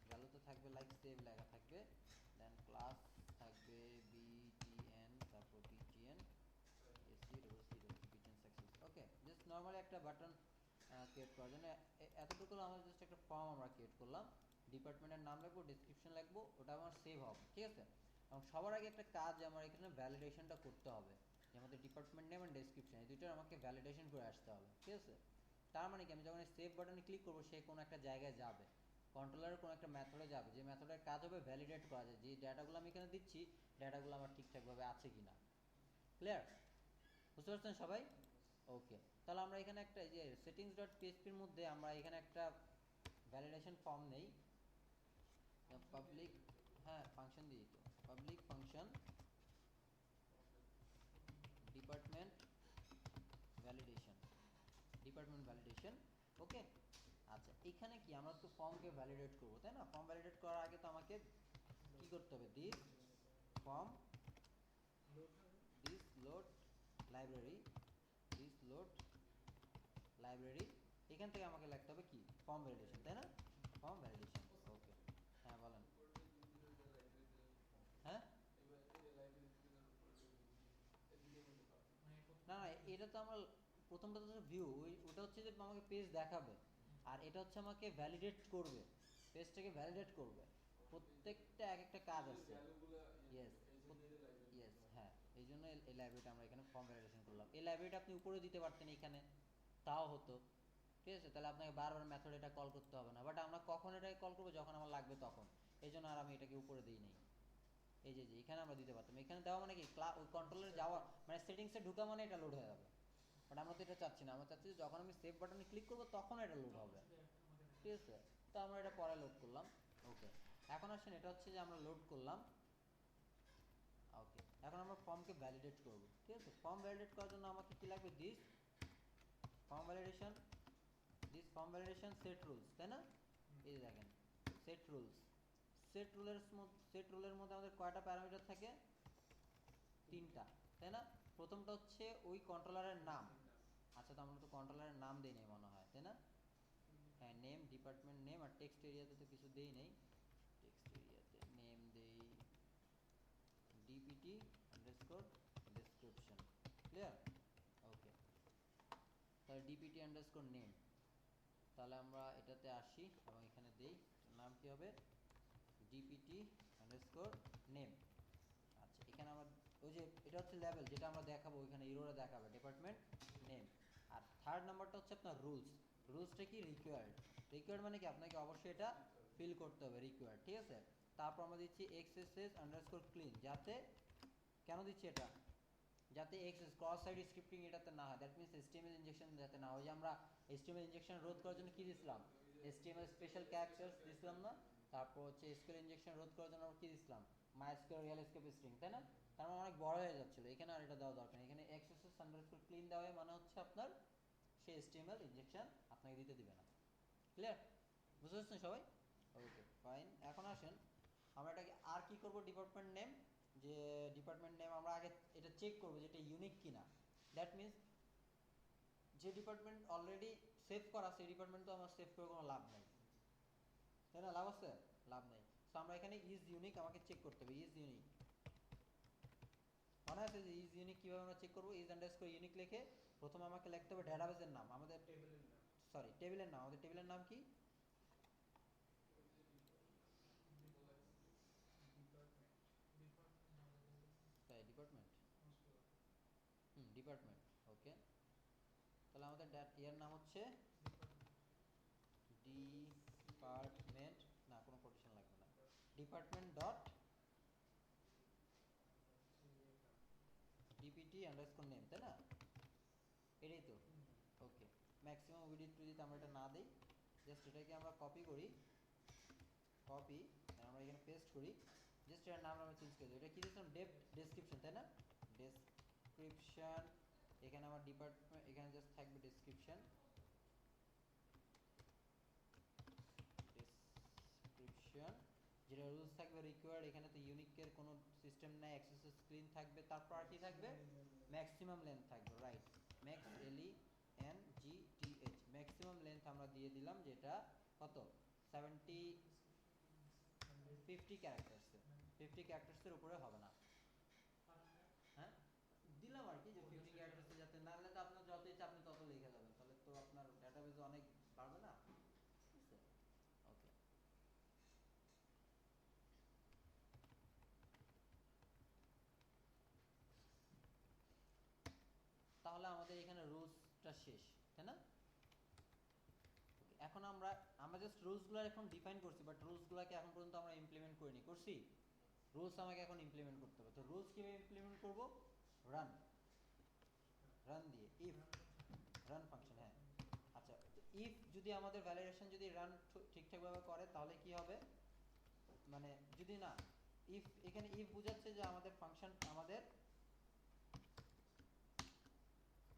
ভ্যালুতে থাকবে লাইক সেভ লেখা থাকবে, দেন ক্লাস থাকবে বিটিএন, তারপর BTN AC double C double BTN success, okay. Just normally একটা বাটন ক্রিয়েট করার জন্য এতটুকু আমরা জাস্ট একটা ফর্ম আমরা ক্রিয়েট করলাম, ডিপার্টমেন্টের নাম লিখবো, ডেসক্রিপশন লিখবো, ওটা আমার সেভ হবে, ঠিক আছে। এবং সবার আগে একটা কাজ আমার এখানে ভ্যালিডেশনটা করতে হবে, যে আমাদের ডিপার্টমেন্ট নেম এন্ড ডেসক্রিপশন এই দুইটার আমাকে ভ্যালিডেশন করে আসতে হবে, ঠিক আছে। তার মানে কি আমি যখন সেভ বাটনে ক্লিক করবো সে কোনো একটা জায়গায় যাবে, কন্ট্রোলারের কোনো একটা মেথডে যাবে, যে মেথডের কাজ হবে ভ্যালিডেট করা যায় যে ডাটাগুলো আমি এখানে দিচ্ছি ডাটাগুলো আমার ঠিকঠাকভাবে আছে কিনা, ক্লিয়ার, বুঝতে পারছেন সবাই, ওকে। তাহলে আমরা এখানে একটা এই যে সেটিংস ডট পিএইচপির মধ্যে আমরা এখানে একটা ভ্যালিডেশন ফর্ম নেই, পাবলিক, হ্যাঁ ফাংশন দিই তো, public function department validation, department validation, okay. আচ্ছা, এখানে কি আমরা তো ফর্মকে ভ্যালিডেট করবো, তাই না, ফর্ম ভ্যালিডেট করার আগে তো আমাকে কি করতে হবে, this form this load library, this load library, এখান থেকে আমাকে লিখতে হবে কি ফর্ম ভ্যালিডেশন, তাই না, ফর্ম ভ্যালিডেশন, ওকে। হ্যাঁ বলেন, হ্যাঁ না না এটা তো আমার প্রথমটা তো ভিউ, ওটা হচ্ছে যে আমাকে পেজ দেখাবে, আর এটা হচ্ছে আমাকে ভ্যালিডেট করবে, পেজটাকে ভ্যালিডেট করবে, প্রত্যেকটা এক একটা কাজ আছে। ইয়েস, ইয়েস, হ্যাঁ, এই জন্য এই লাইব্রেরিটা আমরা এখানে ফর্ম ভ্যালিডেশন করলাম। এই লাইব্রেরিটা আপনি উপরে দিতে পারতেন এখানে, তাও হতো, ঠিক আছে, তাহলে আপনাকে বারবার মেথড এটা কল করতে হবে না। বাট আমরা কখন এটাকে কল করবো, যখন আমার লাগবে তখন, এই জন্য আর আমি এটাকে উপরে দিই নাই। এই যে এখানে আমরা দিতে পারতাম, এখানে দেওয়া মানে কি ওই কন্ট্রোলের যাওয়া মানে সেটিংসে ঢুকা মানে এটা লোড হয়ে যাবে। বাট আমরা তো এটা চাচ্ছি না, আমরা চাচ্ছি যখন আমি সেভ বাটনে ক্লিক করবো তখন এটা লোড হবে, ঠিক আছে। তো আমরা এটা পরে লোড করলাম। ওকে, এখন আসেন, এটা হচ্ছে যে আমরা লোড করলাম। ওকে, এখন আমরা ফর্মকে ভ্যালিডেট করব, ঠিক আছে। ফর্ম ভ্যালিডেট করার জন্য আমাকে কি লাগবে, this form validation, set rules, তাই না? এই যে দেখেন সেট রুলস, সেট রুলের মধ্যে আমাদের কয়টা প্যারামিটার থাকে, তিনটা, তাই না? প্রথমটা হচ্ছে ওই কন্ট্রোলারের নাম। আচ্ছা, তো আমরা তো কন্ট্রোলারের নাম দেই নাই মনে হয়, তাই না? হ্যাঁ, নেম, ডিপার্টমেন্ট নেম, আর টেক্সট এরিয়াতে তো কিছু দেই নেই। টেক্সট এরিয়াতে নেম দেই ডিপিটি আন্ডারস্কোর ডেসক্রিপশন, ক্লিয়ার? ওকে, তাহলে ডিপিটি আন্ডারস্কোর নেম, তাহলে আমরা এটাতে আসি এবং এখানে দেই নাম কি হবে, ডিপিটি আন্ডারস্কোর নেম। আচ্ছা, এখানে আমার ওই যে এটা হচ্ছে লেভেল, যেটা আমরা দেখাবো ওইখানে ইরোরে দেখাবে ডিপার্টমেন্ট নেম। আর থার্ড নাম্বারটা হচ্ছে আপনার রুলস। রুলসটা কি, রিকোয়ার্ড মানে কি আপনাকে অবশ্যই এটা ফিল করতে হবে, রিকোয়ার্ড, ঠিক আছে। তারপর আমরা দিচ্ছি এক্সএসএস আন্ডারস্কোর ক্লিন, যাতে কেন দিচ্ছি এটা, যাতে এক্সএস ক্রস সাইড স্ক্রিপ্টিং এটাতে না হয়, দ্যাট মিনস এইচটিএমএল ইনজেকশন যাতে না হয়। যে আমরা এইচটিএমএল ইনজেকশন রোধ করার জন্য কি দিছিলাম, এইচটিএমএল স্পেশাল ক্যারেক্টারস দিছিলাম না? তারপর হচ্ছে এসকিউএল ইনজেকশন রোধ করার জন্য আমরা কি দিছিলাম, মাইস্কিউএল রিয়েল এসকেপ স্ট্রিং, তাই না? তার মানে অনেক বড় হয়ে যাচ্ছিল, এখানে আর এটা দেওয়া দরকার নেই। এখানে এক্সএসএস আন্ডারস্কোর ক্লিন দেওয়া মানে হচ্ছে আপনার সেই এইচটিএমএল ইনজেকশন আপনাকে দিতে দিবে না, ক্লিয়ার? বুঝতে পারছেন সবাই? ওকে, ফাইন। এখন আসেন আমরা এটাকে আর কি করব, ডিপার্টমেন্ট নেম, যে ডিপার্টমেন্ট নেম আমরা আগে এটা চেক করবো যে এটা ইউনিক কিনা। দ্যাট মিনস যে ডিপার্টমেন্ট অলরেডি সেভ করা, সেই ডিপার্টমেন্ট তো আমার সেভ করে কোনো লাভ নেই, তাই না? লাভ আছে? লাভ নেই। সো আমরা এখানে ইজ ইউনিক আমাকে চেক করতে হবে, ইজ ইউনিক, মনে আছে যে ইজ ইউনিক কিভাবে আমরা চেক করবো, ইজ আন্ডারস্কোর ইউনিক লিখে প্রথমে আমাকে লিখতে হবে ডেটাবেসের নাম, আমাদের টেবিলের নাম, সরি টেবিলের নাম, আমাদের টেবিলের নাম কি, তাই ডিপার্টমেন্ট, ডিপার্টমেন্ট, ওকে। তাহলে আমাদের এর নাম হচ্ছে ডিপার্টমেন্ট, না কোনো কোটেশন লাগবে না, department dot DPT underscore name, তাই না? এটাই তো, ওকে। ম্যাক্সিমাম উইডথ টুইডথ আমরা এটা না দিই, জাস্ট এটাকে আমরা কপি করি, কপি আমরা এখানে পেস্ট করি, জাস্ট এর নাম আমরা চেঞ্জ করে দিই। এটা কি দিয়েছিলাম, ডেসক্রিপশন, তাই না? ডেসক্রিপশন, এখানে আমার ডিপার্টমেন্ট, এখানে জাস্ট থাকবে ডেসক্রিপশন, ডেসক্রিপশন, যেটা রুলস থাকবে রিকোয়ার্ড, এখানে তো ইউনিকের কোনো সিস্টেম নাই, অ্যাক্সেস স্ক্রিন থাকবে, তারপর আর কি থাকবে, ম্যাক্সিমাম লেন্থ থাকবে, right, max LENGTH, maximum length আমরা দিয়ে দিলাম, যেটা কত, 50 ক্যারেক্টার্সের, 50 ক্যারেক্টার্সের উপরে হবে না, হ্যাঁ দিলাম আর কি, যে 50 ক্যারেক্টার্সে যাতে না, হলে তো আপনার যত ইচ্ছা আপনি তত লিখে যাবেন, তাহলে তো আপনার ডাটাবেসে অনেক বাড়বে না, ঠিক আছে। ওকে, তাহলে আমাদের এখানে রুলসটা শেষ, তাই না? এখন আমরা জাস্ট রুলসগুলো এখন ডিফাইন করছি, বাট রুলসগুলোকে এখন পর্যন্ত আমরা ইমপ্লিমেন্ট করিনি, করছি? রুলস আমাকে এখন ইমপ্লিমেন্ট করতে হবে। তো রুলস কিভাবে ইমপ্লিমেন্ট করব, রান, দিয়ে ইফ রান ফাংশন, হ্যাঁ। আচ্ছা, ইফ যদি আমাদের ভ্যালিডেশন যদি রান ঠিকঠাকভাবে করে তাহলে কি হবে, মানে যদি না, ইফ এখানে ইফ বোঝাচ্ছে যে আমাদের ফাংশন, আমাদের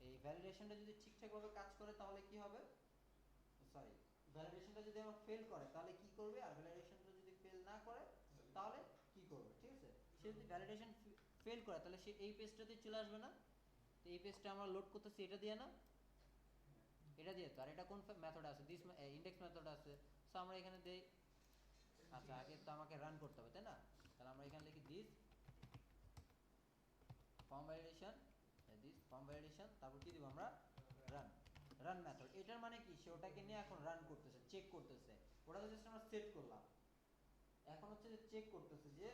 এই ভ্যালিডেশনটা যদি ঠিকঠাকভাবে কাজ করে তাহলে কি হবে, সরি, ভ্যালিডেশনটা যদি আমার ফেল করে তাহলে কি করবে, আর ভ্যালিডেশনটা যদি ফেল না করে তাহলে কি করবে, ঠিক আছে। সে যদি ভ্যালিডেশন ফেল করে তাহলে সে এই পেজটাতে চলে আসবে না, তো এই পেজটা আমরা লোড করতেছি এটা দিয়ে না, এটা দিয়ে তো। আর এটা কোন মেথড আছে, দিস ইন্ডেক্স মেথড আছে, সো আমরা এখানে দেই, আচ্ছা আগে তো আমাকে রান করতে হবে, তাই না? তাহলে আমরা এখানে লিখি দিস ফর্ম ভ্যালিডেশন, তারপর কি দিব আমরা, রান, রান মেথড, এটার মানে কি সে ওটাকে নিয়ে এখন রান করতেছে, চেক করতেছে। ওটা তো জাস্ট আমরা সেট করলাম, এখন হচ্ছে যে চেক করতেছে যে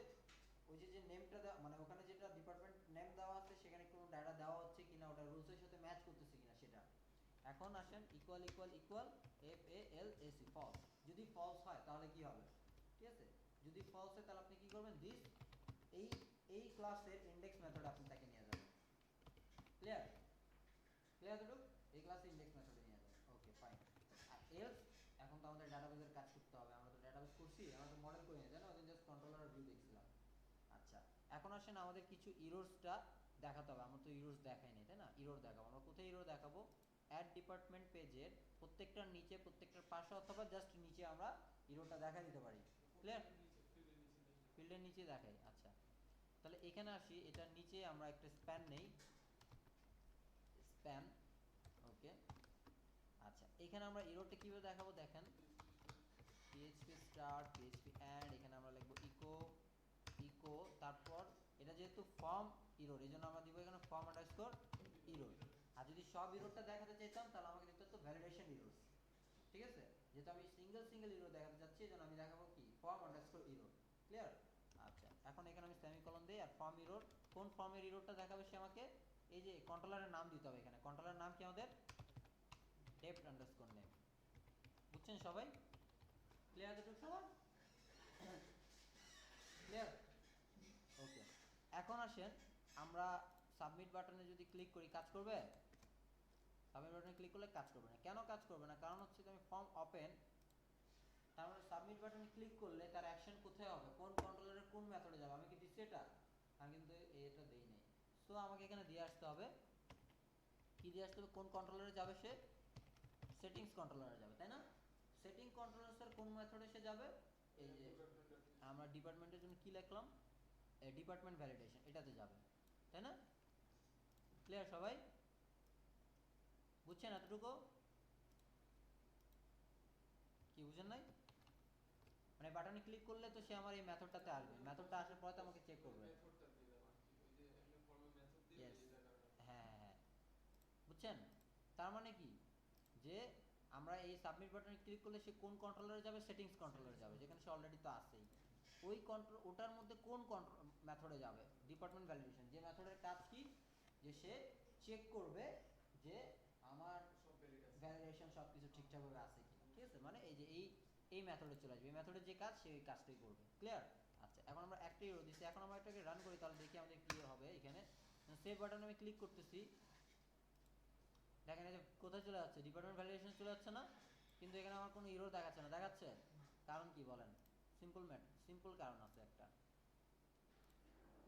ওই যে নেমটা মানে ওখানে যেটা ডিপার্টমেন্ট নেম দেওয়া আছে সেখানে কোনো ডাটা দেওয়া হচ্ছে কিনা, ওটা রুলসের সাথে ম্যাচ করতেছে কিনা সেটা। এখন আসেন equal equal equal FALAC false, যদি ফলস হয় তাহলে কি হবে, ঠিক আছে? যদি ফলস হয় তাহলে আপনি কি করবেন, দিস এই এই ক্লাসের ইনডেক্স মেথড আপনি তাকে নিয়ে যাবেন। ক্লিয়ার? ক্লিয়ার দুটো? এই ক্লাসে ইনডেক্স মেথডে নিয়ে যাবেন। Okay fine. আর এলস, এখন তো আমাদের ডাটাবেসের কাজ করতে হবে, আমরা তো ডাটাবেস করছি, আমরা তো মডেল করে নিই, তাই না? ওই জাস্ট কন্ট্রোলার আর ভিউ দেখছিলাম। আচ্ছা, এখন আসেন আমাদের কিছু ইরোর্সটা দেখাতে হবে, আমরা তো ইরোর্স দেখাই নাই, তাই না? ইরোর দেখাবো, আমরা কোথায় ইরোর দেখাবো? অ্যাড ডিপার্টমেন্ট পেজের প্রত্যেকটার নিচে, প্রত্যেকটার পাশে অথবা জাস্ট নিচে আমরা ইরোরটা দেখা দিতে পারি। ক্লিয়ার? ফিল্ডের নিচে দেখাই। আচ্ছা, তাহলে এখানে আসি, এটার নিচে আমরা একটা স্প্যান নেই, স্প্যান। ওকে, আচ্ছা এখানে আমরা ইরোরটা কিভাবে দেখাবো দেখেন, PHP start PHP and এখানে আমরা লিখব ইকো, তারপর এটা যেহেতু ফর্ম ইরোর, এই জন্য আমরা দিব এখানে ফর্ম আন্ডারস্কোর ইরোর। আর যদি সব ইরোরটা দেখাতে চাইতাম তাহলে আমাকে দিতে হতো ভ্যালিডেশন ইরোর, ঠিক আছে? যেহেতু আমি সিঙ্গেল ইরোর দেখাতে চাচ্ছি, এই জন্য আমি দেখাবো কি, ফর্ম আন্ডারস্কোর ইরোর। ক্লিয়ার? আচ্ছা, এখন এখানে আমি সেমিকোলন দেই, আর ফর্ম ইরোর, কোন ফর্মের ইরোরটা দেখাবে সে আমাকে, এই যে কন্ট্রোলারের নাম দিতে হবে এখানে, কন্ট্রোলারের নাম কি আমাদের, ডেপ্থ আন্ডারস্কোর নেম। বুঝছেন সবাই? ক্লিয়ার দুটো সবার? ক্লিয়ার? ওকে, এখন আসেন আমরা সাবমিট বাটনে যদি ক্লিক করি কাজ করবে? সাবমিট বাটনে ক্লিক করলে কাজ করবে না। কেন কাজ করবে না? কারণ হচ্ছে তুমি ফর্ম ওপেন, তার মানে সাবমিট বাটনে ক্লিক করলে তার অ্যাকশন কোথায় হবে, কোন কন্ট্রোলারের কোন মেথডে যাবে, আমি কি দিচ্ছি এটা? আমি কিন্তু এটা দেই নাই। সো আমাকে এখানে দিয়ে আসতে হবে, কি দিয়ে আসতে হবে, কোন কন্ট্রোলারে যাবে সে, সেটিংস কন্ট্রোলারে যাবে, তাই না? সেটিং কন্ট্রোলার কোন মেথডে সে যাবে, এই যে আমরা ডিপার্টমেন্টের জন্য কি লিখলাম, ডিপার্টমেন্ট ভ্যালিডেশন, এটাতে যাবে, তাই না? ক্লিয়ার সবাই? বুঝছেন এতটুকু? কি বুঝেন নাই? মানে বাটনে ক্লিক করলে তো সে আমার এই মেথডটাতে আসবে, মেথডটা আসার পরে তো আমাকে চেক করবে। ইয়েস, হ্যাঁ হ্যাঁ হ্যাঁ, বুঝছেন? তার মানে কি, যে আমরা এই সাবমিট বাটনে ক্লিক করলে সে কোন কন্ট্রোলারে যাবে, সেটিংস কন্ট্রোলারে যাবে, যেখানে সে অলরেডি তো আছেই। ওই কন্ট্রোল, ওটার মধ্যে কোন মেথডে যাবে, ডিপার্টমেন্ট ভ্যালিডেশন, যে মেথডের কাজ কি, যে সে চেক করবে যে আমার ভ্যালিডেশন সব কিছু ঠিকঠাকভাবে আছে কিনা, ঠিক আছে? মানে এই যে এই মেথডে চলে আসবে, এই মেথডের যে কাজ সে ওই কাজটাই করবে। ক্লিয়ার? আচ্ছা, এখন আমরা একটাই রো দিচ্ছি, এখন আমরা এটাকে রান করি, তাহলে দেখি আমাদের কি হবে। এখানে সেভ বাটনে আমি ক্লিক করতেছি, দেখেন এই যে কোথায় চলে যাচ্ছে, ডিপার্টমেন্ট ভ্যালিডেশন চলে যাচ্ছে না, কিন্তু এখানে আমার কোনো ইরোর দেখাচ্ছে না। দেখাচ্ছে কারণ কি বলেন? সিম্পল কারণ আছে একটা।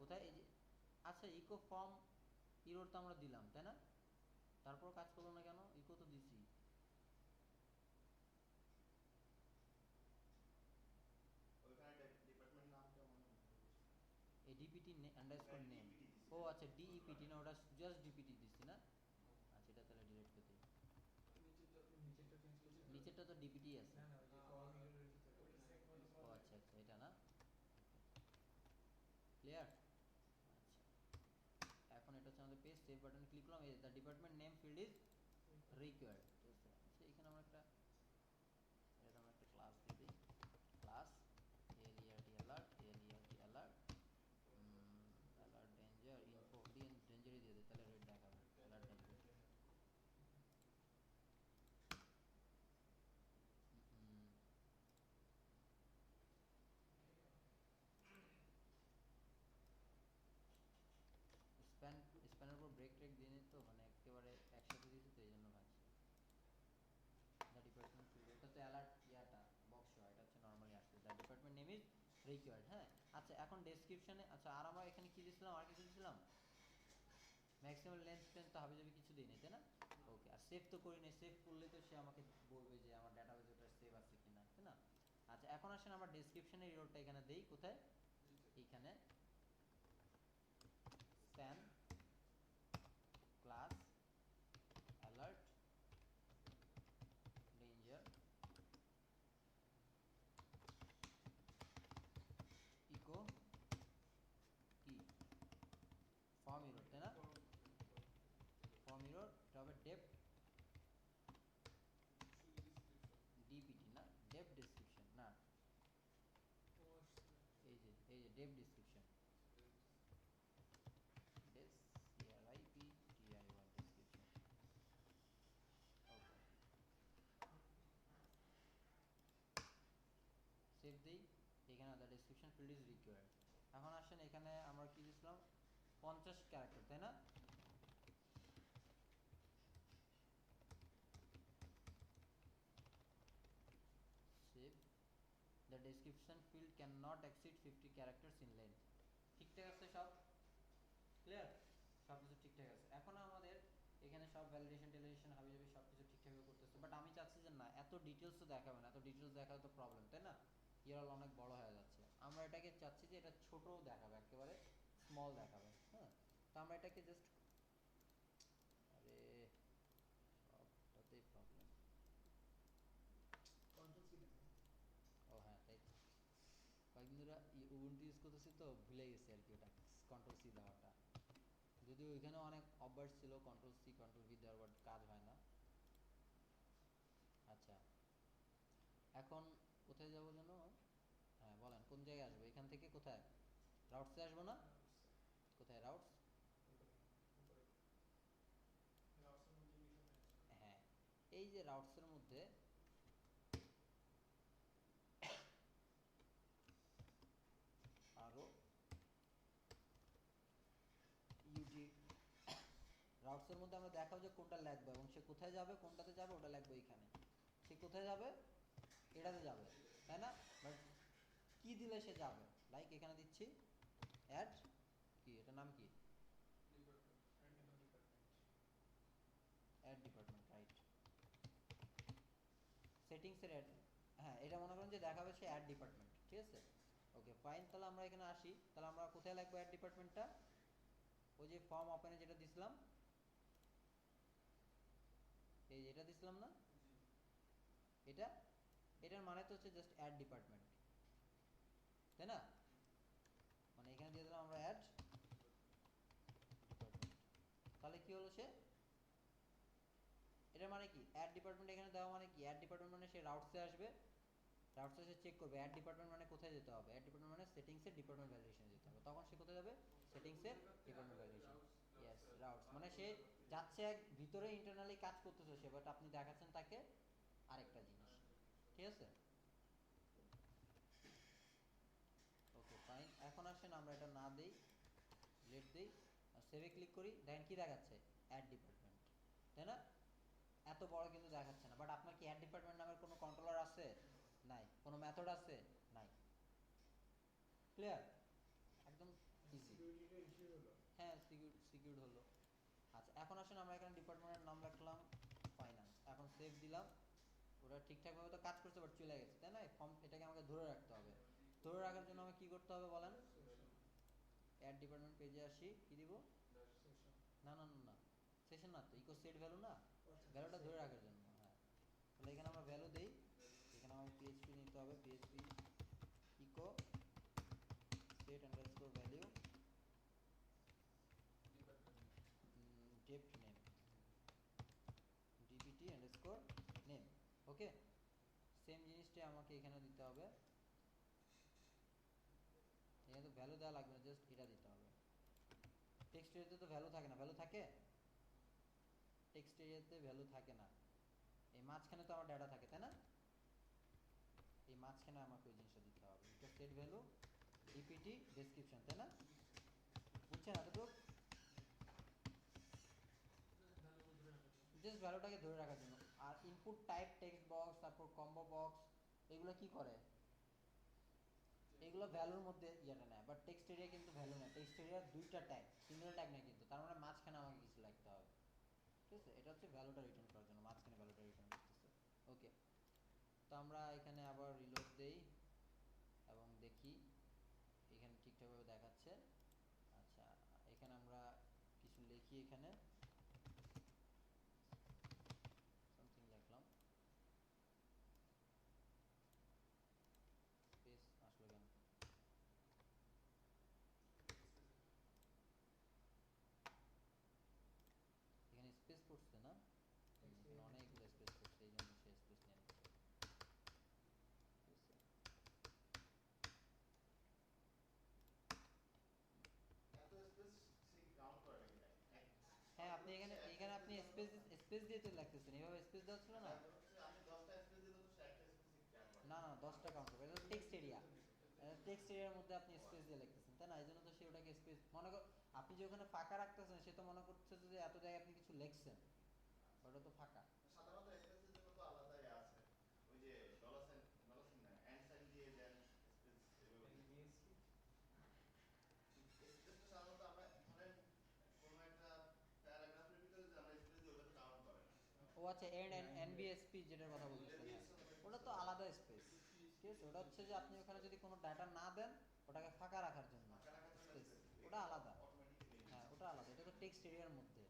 কোথায়? এই যে, আচ্ছা ইকো ফর্ম ইরোর তো আমরা দিলাম, তাই না? তারপর কাজ করলো না কেন? ইকো তো দিছি। এই ডিপিটি আন্ডারস্কোর নেম, ও আচ্ছা ডিইপিটি না, ওটা জাস্ট ডিপিটি দিছি না। আচ্ছা, এটা তাহলে ডিলিট করে দিই, নিচেরটা তো ডিপিটি আছে। ও আচ্ছা আচ্ছা, এটা না। ক্লিয়ার? আচ্ছা, এখন এটা হচ্ছে আমাদের পেজ, সেভ বাটনে ক্লিক করলাম, এই the department name field is required, ঠিক আছে? আচ্ছা, এখানে আমরা একটা ক্লাস দিয়ে দিই, class ALERT alert alert danger info, ডেঞ্জারই দিয়ে দিই, তাহলে রেড দেখাবে, alert danger। স্প্যানের উপর ব্রেক ট্রেক দিয়ে নিত, মানে একেবারে একসাথে দিয়েছি তো এই জন্য ভাবছি। দ্য ডিপার্টমেন্ট ফিল্ড, এটা তো অ্যালার্ট ইয়াটা বক্স, এটা হচ্ছে নর্মালি আসছে, the department name is required. হ্যাঁ, আচ্ছা এখন ডেসক্রিপশনে, আচ্ছা আর আমরা এখানে কি দিয়েছিলাম, আর কিছু দিয়েছিলাম, ম্যাক্সিমাম লেন্থ টেন্থ তো হাবিজাবি কিছু দিই নাই, তাই না? ওকে, আর সেভ তো করি নাই, সেভ করলে তো সে আমাকে বলবে যে আমার ডাটাবেজে ওটা সেভ আছে কিনা, তাই না? আচ্ছা, এখন আসেন আমরা ডেসক্রিপশনের ইরোরটা এখানে দেই, কোথায়, এইখানে span class alert danger echo কি ফর্ম ইরোর, তাই না? ফর্ম ইরোর, তবে depth dep description, DESCRIPTION description. Okay, save দিই। এখানে the description field is required. এখন আসেন এখানে আমরা কি দিয়েছিলাম, 50 ক্যারেক্টার, তাই না? Save. The description field can not exceed 50 characters in length. ঠিকঠাক আছে সব? ক্লিয়ার? সব কিছু ঠিকঠাক আছে। এখন আমাদের এখানে সব ভ্যালিডেশন টেলিডেশন হাবি জাবি সব কিছু ঠিকঠাকভাবে করতেছে, বাট আমি চাচ্ছি যে না, এত ডিটেলস তো দেখাবে না, এত ডিটেলস দেখালে তো প্রবলেম, তাই না? ইয়ার অনেক বড় হয়ে যাচ্ছে। আমরা এটাকে চাচ্ছি যে এটা ছোট দেখাবে, একেবারে স্মল দেখাবে। হ্যাঁ, তো আমরা এটাকে জাস্ট, আরে সবটাতেই প্রবলেম। কন্ট্রোল সি দেন। ও হ্যাঁ, তাই তো। কয়েকদিন ধরে উবুন্টু ইউজ করতেছি তো ভুলে গেছি আর কি ওটা কন্ট্রোল সি দেওয়াটা। যদিও ওইখানে অনেক অভ্যাস ছিল কন্ট্রোল সি কন্ট্রোল ভি দেওয়ার, বাট কাজ হয় না। আচ্ছা, এখন কোথায় যাবো যেন? হ্যাঁ বলেন, কোন জায়গায় আসবো? এখান থেকে কোথায়? রাউটসে আসবো না? কোথায় রাউটস? হ্যাঁ, এই যে রাউটসের মধ্যে আরো ইউটি, রাউটসের মধ্যে আমরা দেখাবো যে কোনটা লাগবে এবং সে কোথায় যাবে, কোনটাতে যাবে ওটা লাগবে এখানে। সে কোথায় যাবে? এটাতে যাবে, তাই না? বাট কি দিলে সে যাবে? লাইক এখানে দিচ্ছি অ্যাড, কি এটার নাম কি? Add department, right. সেটিংসের অ্যাড, হ্যাঁ এটা মনে করেন যে দেখাবে সে অ্যাড ডিপার্টমেন্ট, ঠিক আছে? ওকে ফাইন, তাহলে আমরা এখানে আসি। তাহলে আমরা কোথায় লাগবে অ্যাড ডিপার্টমেন্টটা? ওই যে ফর্ম ওপেনে যেটা দিছিলাম, এই যেটা দিছিলাম না, এটা, এটার মানে তো হচ্ছে জাস্ট অ্যাড ডিপার্টমেন্ট, তাই না? মানে এখানে দিয়ে দিলাম আমরা অ্যাড ডিপার্টমেন্ট। তাহলে কি হলো, সে, এটার মানে কি অ্যাড ডিপার্টমেন্ট এখানে দেওয়া মানে কি? অ্যাড ডিপার্টমেন্ট মানে সে রাউটসে আসবে, রাউটসে সে চেক করবে অ্যাড ডিপার্টমেন্ট মানে কোথায় যেতে হবে। অ্যাড ডিপার্টমেন্ট মানে সেটিংসের ডিপার্টমেন্ট ভ্যালিডেশনে যেতে হবে। তখন সে কোথায় যাবে? সেটিংসের ডিপার্টমেন্ট ভ্যালিডেশন। ইয়েস, রাউটস মানে সে যাচ্ছে এক ভিতরে ইন্টারনালি কাজ করতেছে সে, বাট আপনি দেখাচ্ছেন তাকে আরেকটা জিনিস, ঠিক আছে? ওকে ফাইন, এখন আসেন আমরা এটা না দেই, লেট দেই আর সেভে ক্লিক করি। দেখেন কি দেখাচ্ছে? অ্যাড ডিপার্টমেন্ট, তাই না? এত বড় কিন্তু দেখাচ্ছে না, বাট আপনার কি অ্যাড ডিপার্টমেন্ট নামের কোনো কন্ট্রোলার আছে? নাই। কোনো মেথড আছে? নাই। ক্লিয়ার? একদম ইজি। সিকিউরিটিটা ইস্যু হলো। হ্যাঁ, সিকিউর হলো। আচ্ছা, এখন আসেন আমরা এখানে ডিপার্টমেন্টের নাম রাখলাম ফাইন্যান্স। এখন সেভ দিলাম। ওটা ঠিকঠাকভাবে তো কাজ করছে, বাট চলে গেছে, তাই না? ফর্ম এটাকে আমাকে ধরে রাখতে হবে। ধরে রাখার জন্য আমাকে কি করতে হবে বলেন? অ্যাড ডিপার্টমেন্ট পেজে আসি, কি দিব? না না না না, সেশন না তো, ইকো সেট ভ্যালু না, ভ্যালুটা ধরে রাখার জন্য। হ্যাঁ, তাহলে এখানে আমরা ভ্যালু দেই। এখানে আমাকে পিএইচপি নিতে হবে, PHP echo set underscore value dept name, DPT underscore name. Okay, same জিনিসটাই আমাকে এখানে দিতে হবে। এখানে তো ভ্যালু দেওয়া লাগবে না, জাস্ট এটা দিতে হবে। টেক্সট এরিয়াতে তো ভ্যালু থাকে না, ভ্যালু থাকে? টেক্সট এরিয়াতে ভ্যালু থাকে না। এই মাঝখানে তো আমার ডাটা থাকে, তাই না? এই মাঝখানে আমাকে ওই জিনিসটা দিতে হবে, এটা সেট ভ্যালু ডিপিটি ডেসক্রিপশন, তাই না? বুঝছেন এতটুকু? জাস্ট ভ্যালুটাকে ধরে রাখার জন্য। আর ইনপুট টাইপ টেক্সট বক্স, তারপর কম্বো বক্স, এগুলো কি করে? এগুলো ভ্যালুর মধ্যে ইয়েটা নেয়, বাট টেক্সট এরিয়া কিন্তু ভ্যালু নেয়। টেক্সট এরিয়ার দুইটা ট্যাগ, সিঙ্গেল ট্যাগ নেয় কিন্তু, তার মানে মাঝখানে আমাকে কিছু লিখতে হবে, ঠিক আছে? এটা হচ্ছে ভ্যালুটা রিটার্ন করার জন্য, মাঝখানে ভ্যালুটা রিটার্ন করতেছে। ওকে, তো আমরা এখানে আবার রিলোড দেই এবং দেখি এখানে ঠিকঠাকভাবে দেখাচ্ছে। আচ্ছা, এখানে আমরা কিছু লিখি, এখানে সামথিং লিখলাম, স্পেস আসলো কেন? এখানে স্পেস পড়ছে না, এখানে অনেকগুলো স্পেস পড়ছে, এই জন্য সে স্পেস নিয়ে নিচ্ছে। স্পেস স্পেস দিয়ে তো লিখতেছেন, এইভাবে স্পেস দেওয়া ছিল না। আমি 10টা স্পেস দিলে তো সে একটা স্পেসিফিক কাউন্ট করে। না 10টা কাউন্ট করবে, এটা টেক্সট এরিয়া। টেক্সট এরিয়ার মধ্যে আপনি স্পেস দিয়ে লিখতেছেন, তাই না? এই জন্য তো সে ওটাকে স্পেস মনে কর, আপনি যে ওখানে ফাঁকা রাখতেছেন সে তো মনে করছে যে এত জায়গায় আপনি কিছু লিখছেন, ওটা তো ফাঁকা। সাধারণত স্পেসের জন্য তো আলাদা আছে, ওই যে ডলার সাইন না এন্ড সাইন দিয়ে দেন স্পেস এভাবে। এনবিএসপি স্পেসটা সাধারণত আমরা ধরেন কোন একটা প্যারাগ্রাফের ভিতরে যে আমরা স্পেস দিই ওটা তো কাউন্ট করে না। ও আচ্ছা, এনবিএসপি যেটার কথা বলতেছেন, ওটা তো আলাদা স্পেস, ঠিক আছে? ওটা হচ্ছে যে আপনি ওখানে যদি কোনো ডাটা না দেন ওটাকে ফাঁকা রাখার জন্য ফাঁকা রাখার জন্য স্পেস, স্পেস ওটা আলাদা। অটোমেটিক্যালি। হ্যাঁ ওটা আলাদা, এটা তো টেক্সট এরিয়ার মধ্যে।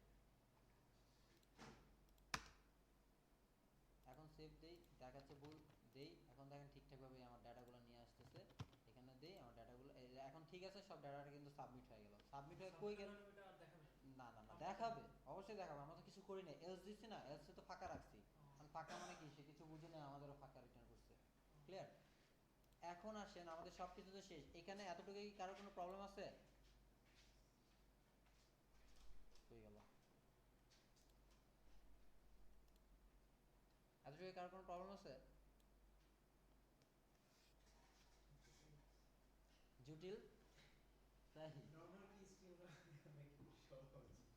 এখন সেভ দেই, দেখাচ্ছে ভুল দেই, এখন দেখেন ঠিকঠাকভাবে আমার ডাটাগুলো নিয়ে আসতেছে। এখানে দেই আমার ডাটাগুলো, এখন ঠিক আছে, সব ডাটাটা কিন্তু সাবমিট হয়ে গেল। সাবমিট হয়ে কই গেল? না দেখাবে, অবশ্যই দেখাবে, আমরা তো কিছু করি না, এলস দিচ্ছি না, এলস তো ফাঁকা রাখছি। মানে ফাঁকা মানে কি, সে কিছু বুঝে না, আমাদেরও ফাঁকা রিটার্ন করছে। ক্লিয়ার? এখন আসেন, আমাদের সব কিছু তো শেষ, এখানে এতটুকু কি কারো কোনো প্রবলেম আছে? হয়ে গেল, এতটুকু কারো কোনো প্রবলেম আছে? জটিল তাই? নরমাল কি স্ট্রিমটা অনেক সহজ অ্যাট লিস্ট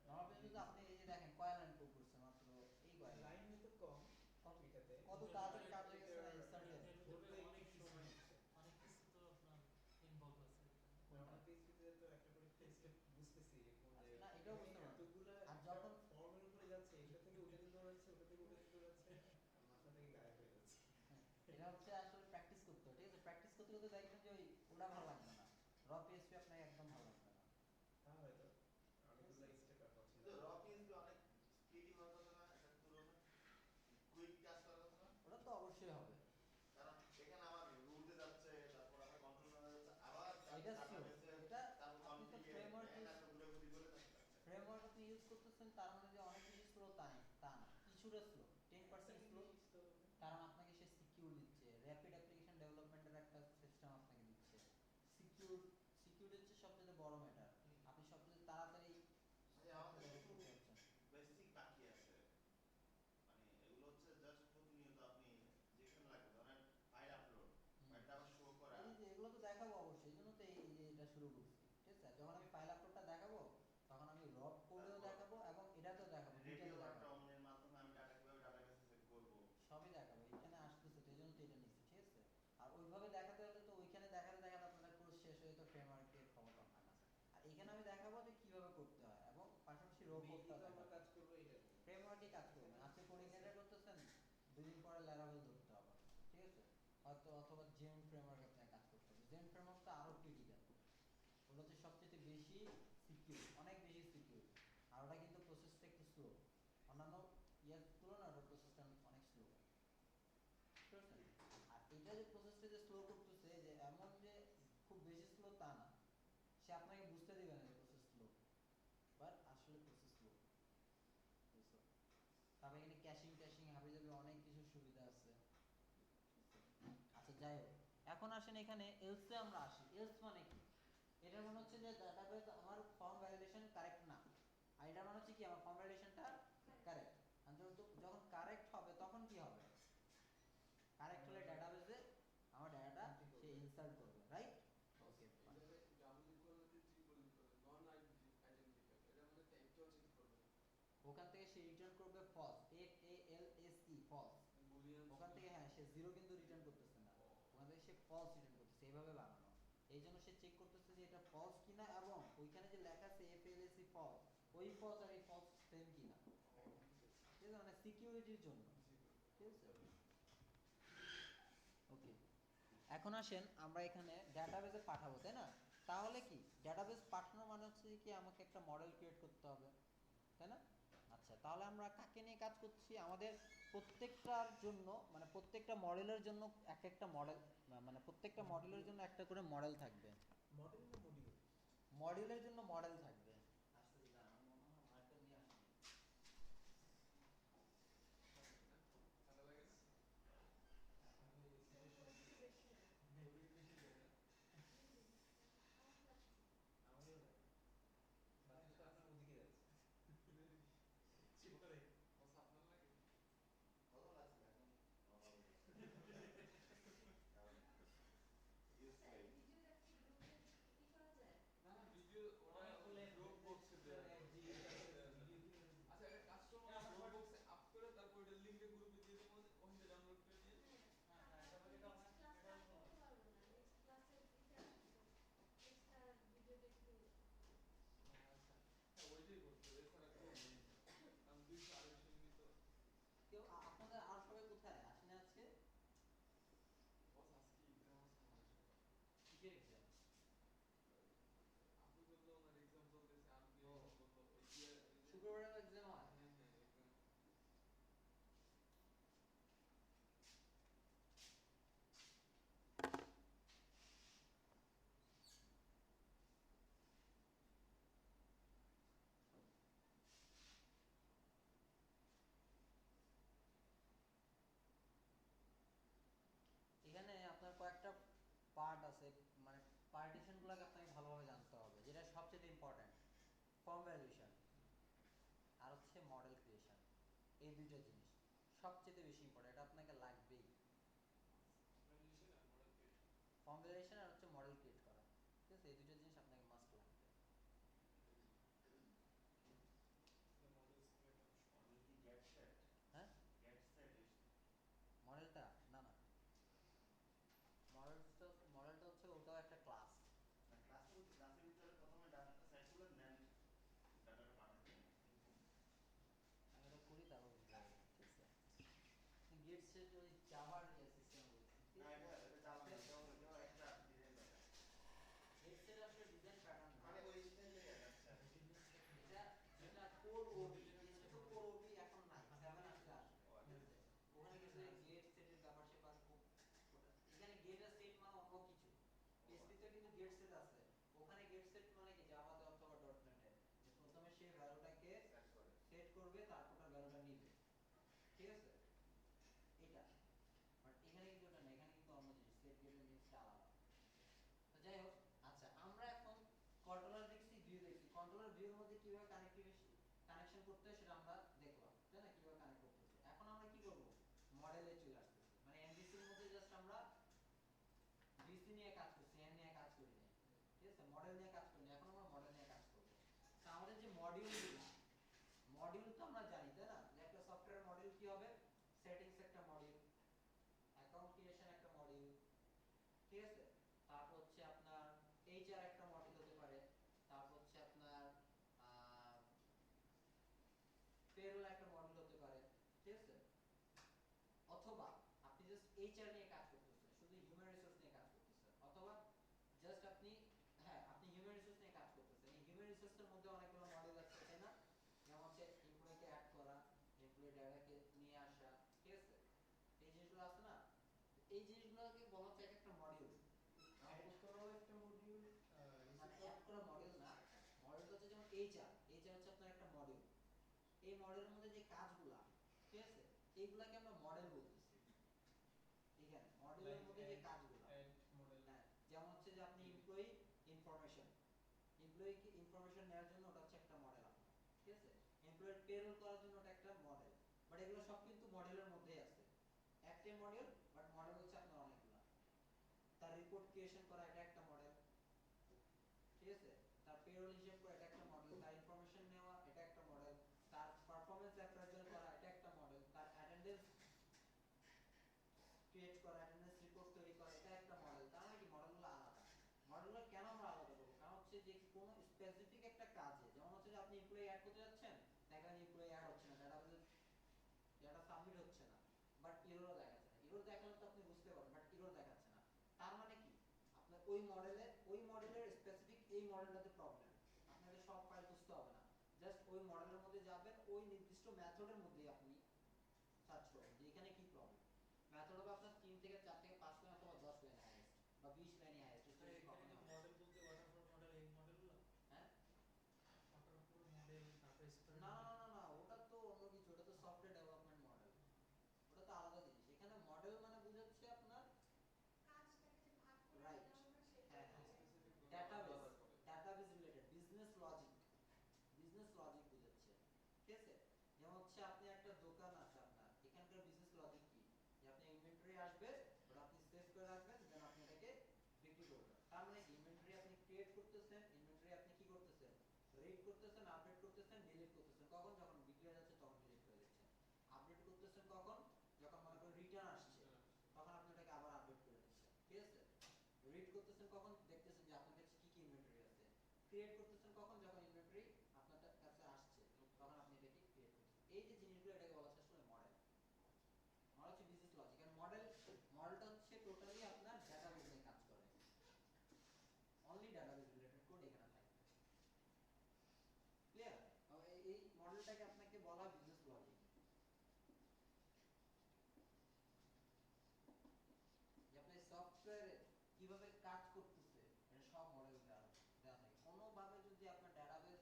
নরমাল কিন্তু আপনি এই যে দেখেন কয় লাইন কোড করছে মাত্র, এই কয় লাইন, লাইন হয়তো কম এটাতে কত তাড়াতাড়ি কাজ হয়ে গেছে না ইনস্ট্যান্টলি। ধরতে একটু সময় নিচ্ছে। অনেক কিছু তো আপনার ইনভলভ আছে। নরমাল পিএইচপিতে তো একটা করে স্টেপ বুঝতেছি কোন জায়গায় না এটাও বুঝতে পারবো। এতগুলা আর যখন ফর্মের উপরে যাচ্ছে, এটা থেকে ওটা দিতে যাচ্ছে, ওটা থেকে ওটা দিতে যাচ্ছে, মাথা থেকে গায়েব হয়ে যাচ্ছে। এটা হচ্ছে আসলে প্র্যাকটিস করতে হবে, ঠিক আছে? প্র্যাকটিস করতে করতে দেখবেন যে ওটা ভালো লাগবে না, র পিএসপি আপনাকে একদম ভালো লাগবে না। তা হয়তো অনেকগুলো স্টেপ আর হচ্ছে কিন্তু র পিএসপি অনেক স্পিডি হওয়ার কথা না, এটা তুলনা কুইক কাজ করার কথা না। ওটা তো অবশ্যই হবে, কারণ এখানে আমার রুলতে যাচ্ছে, তারপর আমার কন্ট্রোল করা যাচ্ছে, আবার এটা স্লো। এটা তারপর আপনি তো কনফিগার ফ্রেমওয়ার্ক দেন আর ঘুরে ঘুরে করে যাচ্ছে। ফ্রেমওয়ার্ক আপনি ইউজ করতেছেন, তার মানে যে অনেক বেশি স্লো তা না, কিছুটা স্লো, 10% স্লো। কারণ আপনাকে সে সিকিউর দিচ্ছে, র্যাপিড অ্যাপ্লিকেশন ডেভেলপমেন্টের একটা সিস্টেম আপনাকে দিচ্ছে। সিকিউর সিকিউর হচ্ছে সবচেয়ে বড় ম্যাটার, আপনি সবচেয়ে তাড়াতাড়ি মানে আমাদের কিছু বেসিক বাকি আছে, মানে এগুলো হচ্ছে জাস্ট প্রতিনিয়ত আপনি যেখানে লাগবে ধরেন ফাইল আপলোড, ফাইলটা আবার শো করা। এই যে এগুলো তো দেখাবো অবশ্যই, এই জন্য তো এই যে এটা শুরু করছি, ঠিক আছে? যখন আমি ফাইল আপলোডটা দেখাবো তখন আমি র কোডেও দেখাবো এবং এটাতেও দেখাবো, রেডিও দুইটাতে বা দেখাবো, টমনের মাধ্যমে আমি ডাটা কিভাবে ডাটাবেসে সেট করব সবই দেখাবো। এখানে আসতেছে তো এই জন্য তো এটা নিচ্ছি, ঠিক আছে? আর ওইভাবে দেখাতে হলে তো ওইখানে দেখাতে দেখাতে আপনার কোর্স শেষ হয়ে তো ফ্রেমওয়ার্কের ক্ষমতা হয় না। আর এখানে আমি দেখাবো যে কিভাবে করতে হয় এবং পাশাপাশি র মেইনলি কোডটা তো আমরা দেখাবো। কাজ করবো এটা নিয়ে। ফ্রেমওয়ার্কে কাজ করবেন, আপনি কোডিনেটর করতেছেন, 2 দিন পরে ল্যারাভেল ধরতে হবে, ঠিক আছে? হয়তো অথবা জেম ফ্রেমওয়ার্ক আপনাকে কাজ করতে হবে। জেম ফ্রেমওয়ার্কটা আরো ক্রিটিক্যাল, ওটা হচ্ছে সবচেয়ে বেশি সিকিউর, অনেক বেশি সিকিউর। আর ওটা কিন্তু প্রসেসটা একটু স্লো, অন্যান্য ইয়ার তুলনায় ওটার প্রসেসটা অনেক স্লো। আর এটা যে প্রসেসটা যে স্লো করতেছে, যে এমন যে খুব বেশি স্লো তা না, সে আপনাকে বুঝতে দিবে না যে প্রসেস স্লো, বাট আসলে প্রসেস স্লো। তারপরে এখানে ক্যাশিং ট্যাশিং হাবি যাবে, অনেক কিছু সুবিধা আছে। আচ্ছা যাই হোক, এখন আসেন এখানে এলসে আমরা আসি। এলস মানে কি? এটার মানে হচ্ছে যে ডাটাবেস আমার ফর্ম ভ্যালিডেশন কারেক্ট না, আর এটার মানে হচ্ছে কি আমার ফর্ম ভ্যালিডেশনটা কারেক্ট। আর যখন কারেক্ট হবে তখন কি হবে? কারেক্ট হলে ডাটাবেসে আমার ডাটাটা সে ইনসার্ট করবে, রাইট? ওকে, এটাতে double equality triple equality non identical, এটা মানে টাইপটাও চেক করবে। ওখান থেকে সে রিটার্ন করবে false, F A L S E, false. Boolean ওখান থেকে হ্যাঁ সে জিরো কিন্তু রিটার্ন করতেছে না, ওখান থেকে সে ফলস রিটার্ন করতেছে, এইভাবে বানানো। এই জন্য সে চেক করতেছে যে এটা ফলস কিনা, এবং ওইখানে যে লেখা আছে F L S E false, ওই ফলস আর এই ফলস সেম কিনা, ঠিক আছে? মানে সিকিউরিটির জন্য, ঠিক আছে? ওকে, এখন আসেন আমরা এখানে ডেটাবেসে পাঠাবো, তাই না? তাহলে কি ডেটাবেস পাঠানো মানে হচ্ছে কি আমাকে একটা মডেল ক্রিয়েট করতে হবে, তাই না? আচ্ছা, তাহলে আমরা কাকে নিয়ে কাজ করছি? আমাদের প্রত্যেকটার জন্য, মানে প্রত্যেকটা মডেলের জন্য এক একটা মডেল, মানে প্রত্যেকটা মডেলের জন্য একটা করে মডেল থাকবে। মডেল না মডিউল? মডেলের জন্য মডেল থাকবে। আসলে না, আমার মনে হয় আরেকটা নিয়ে আসি। ঠান্ডা লাগে না? আমি সিচুয়েশন গভীর বেশি যায় না? আমারও লাগে, বাতাসটা আপনার ওদিকে যাচ্ছে। এই দুইটা জিনিস সবচেয়ে বেশি ইম্পর্টেন্ট, এটা আপনাকে লাগবেই। ফর্মুলেশন আর মডেল ক্রিয়েশন। ফর্মুলেশন আর হচ্ছে মডেল ক্রিয়েট করা, ঠিক আছে, এই দুইটা জিনিস আপনাকে মাস্ট লাগবে। মডেল কি গেট সেট? হ্যাঁ গেট সেট মডেলটা না না, মডেলটা হচ্ছে ওটাও একটা ক্লাস। না ক্লাসের ভিতরে প্রথমে ডাটাটা সেট করে নেন, ডাটাটা পাঠাতে আমি এটা করি তারপর বুঝতে পারবো, ঠিক আছে। গেট সেট ওই জাভার সিস্টেম বলছি, না এটা জানা না, এটা একটা ডিজাইন প্যাটার্ন, গেট সেট আসলে ডিজাইন প্যাটার্ন না, মানে ওই স্টাইল থেকে যাচ্ছে আর কি। এটা যেটা কোর ওবি, এটা তো কোর ওবি এখন নাই, 7 আসলে আসবে, ও আচ্ছা। ঠিক আছে। ওখানে কিছু গেট সেটের ব্যাপার স্যাপার ওটা, এখানে গেট আর সেট মানে অন্য কিছু। PHP তে কিন্তু গেট সেট আছে, ওখানে গেট সেট মানে কি জাভাতে অথবা ডটনেটে প্রথমে সেই ভ্যালুটাকে সেট করে সেট করবে, তারপর ওটা ভ্যালুটা নিবে, ঠিক আছে, এটা। বাট এখানে কিন্তু ওটা না, এখানে কিন্তু অন্য জিনিস, সেট গেটের জিনিসটা আলাদা। তো যাই হোক, আচ্ছা আমরা এখন কন্ট্রোলার দেখছি, ভিউ দেখছি, কন্ট্রোলার ভিউর মধ্যে কিভাবে কানেকশন করতে হয় সেটা আমরা দেখলাম, তাই না, কিভাবে কানেক্ট করতেছে। এখন আমরা কি করব, মডেলে চলে আসতেছি, মানে এমভিসি এর মধ্যে জাস্ট আমরা ভিসি নিয়ে কাজ করছি, এন নিয়ে কাজ করি না, ঠিক আছে, মডেল নিয়ে কাজ করি না, এখন আমরা মডেল নিয়ে কাজ করব। তো আমাদের যে মডিউল তো আমরা জানি, তাই না, যে একটা সফটওয়্যার মডিউল কি হবে, সেটিংস একটা মডিউল, অ্যাকাউন্ট ক্রিয়েশন একটা মডিউল, ঠিক আছে, তারপর হচ্ছে আপনার এইচআর একটা মডিউল হতে পারে, তারপর হচ্ছে আপনার পেরোল একটা মডিউল হতে পারে, ঠিক আছে। অথবা আপনি জাস্ট এইচআর নিয়ে কাজ করতেছেন, শুধু হিউম্যান রিসোর্স নিয়ে কাজ করতেছেন, অথবা জাস্ট আপনি, হ্যাঁ আপনি হিউম্যান রিসোর্স নিয়ে কাজ করতেছেন, এই হিউম্যান রিসোর্সের মধ্যে অনেকগুলো মডেল আছে, তাই না, যেমন হচ্ছে এমপ্লয়িকে অ্যাড করা, এমপ্লয়ি ডাটাকে নিয়ে আসা, ঠিক আছে, এই জিনিসগুলো আছে না, এই জিনিসগুলোকে বলা হচ্ছে একটা মডিউল। অ্যাড করাও একটা মডিউল, মানে অ্যাড করা মডেল না, মডেল হচ্ছে যেমন এইচআর হচ্ছে আপনার একটা মডিউল, এই মডেলের মধ্যে যে কাজগুলা, ঠিক আছে, এইগুলাকে আমরা মডেল বলতেছি। এখানে মডেলের মধ্যে যে কাজগুলা, অ্যাড মডেল, হ্যাঁ, যেমন হচ্ছে যে আপনি এমপ্লয়ি ইনফরমেশন, এমপ্লয়িকে ইনফরমেশন নেওয়ার জন্য ওটা হচ্ছে একটা মডেল আপনার, ঠিক আছে, এমপ্লয়ের পেরোল করার জন্য ওটা একটা মডেল। বাট এগুলো সব কিন্তু মডেলের মধ্যেই আছে, একটাই মডেল, বাট মডেল হচ্ছে আপনার অনেকগুলা। তার রিপোর্ট ক্রিয়েশন করা, এটা একটা মডেল, ঠিক আছে, তার পেরোল হিসাব করা, এটা একটা মডেল, তার ইনফরমেশন নেওয়া, এটা একটা মডেল, তার পারফরম্যান্স অ্যাপ্রাইজাল করা, এটা একটা মডেল, তার অ্যাটেন্ডেন্স ক্রিয়েট করা, অ্যাটেন্ডেন্স রিপোর্ট তৈরি করা, এটা একটা মডেল। তার মানে কি মডেলগুলো আলাদা। মডেলগুলো কেন আমরা আলাদা করব, কারণ হচ্ছে যে কোনো স্পেসিফিক একটা কাজে, যেমন হচ্ছে যে আপনি এমপ্লয়ি অ্যাড করতে যাচ্ছেন, দেখেন এমপ্লয়ি অ্যাড হচ্ছে না, ডাটাবেসে ডাটা সাবমিট হচ্ছে না, বাট এররও দেখাচ্ছে না, এরর দেখালে তো আপনি বুঝতে পারবেন, বাট এরর দেখাচ্ছে না, তার মানে কি আপনার ওই মডেলের স্পেসিফিক এই মডেলটাতে প্রবলেম, আপনাকে সব ফাইল বুঝতে হবে না, জাস্ট ওই মডেলের মধ্যে যাবেন, ওই নির্দিষ্ট মেথডের মধ্যে আপনি সার্চ করবেন যে এখানে কি প্রবলেম। মেথড হবে আপনার 3 থেকে 4 থেকে 5 লাইন অথবা 10 লাইন হাইয়েস্ট, বা 20 লাইন হাইয়েস্ট, স্যার এখানে কি মডেল বলতে ওয়াটারফল মডেল, এই মডেলগুলো, হ্যাঁ, ওয়াটারফল মডেল, তারপরে স্প্রিং না না না না, ওটা তো অন্য কিছু, ওটা তো সফটওয়্যার ডেভেলপমেন্ট মডেল, ওটা তো আলাদা জিনিস। এখানে মডেল মানে বুঝাচ্ছে আপনার রাইট, হ্যাঁ হ্যাঁ, specific database, database related business logic বুঝাচ্ছে, ঠিক আছে। যেমন হচ্ছে আপনি একটা দোকান আছে আপনার, এখানকার বিজনেস লজিক কি, যে আপনি ইনভেন্টরি আসবে, ওটা আপনি সেভ করে রাখবেন, দেন আপনি এটাকে বিক্রি করবেন। তার মানে ইনভেন্টরি আপনি ক্রিয়েট করতেছেন, ইনভেন্টরি আপনি কি করতেছেন, রিড করতেছেন, আপডেট করতেছেন, ডিলিট করতেছেন, কখন যখন বিক্রি হয়ে যাচ্ছে তখন ডিলিট করে দিচ্ছেন। আপডেট করতেছেন কখন, যখন মনে করেন রিটার্ন আসছে, তখন আপনি এটাকে আবার আপডেট করে দিচ্ছেন, ঠিক আছে। রিড করতেছেন কখন, দেখতেছেন যে আপনার কাছে কি কি ইনভেন্টরি আছে। ক্রিয়েট করতেছেন কখন, যখন ইনভেন্টরি আপনার কাছে আসছে, তখন আপনি এটাকে ক্রিয়েট করছেন। এই যে জিনিসগুলো, এটাকে বলা হচ্ছে আসলে মডেল। মডেল হচ্ছে বিজনেস লজিক, আর মডেলটা হচ্ছে টোটালি আপনার ডাটাবেস নিয়ে কাজ করে, অনলি ডাটাবেস রিলেটেড কোড এখানে থাকবে, ক্লিয়ার। এই মডেলটাকে আপনাকে বলা বিজনেস লজিক, যে আপনার সফটওয়্যারে কিভাবে কাজ করতেছে, এটা সব মডেল দেওয়া থাকে। কোনোভাবে যদি আপনার ডাটাবেস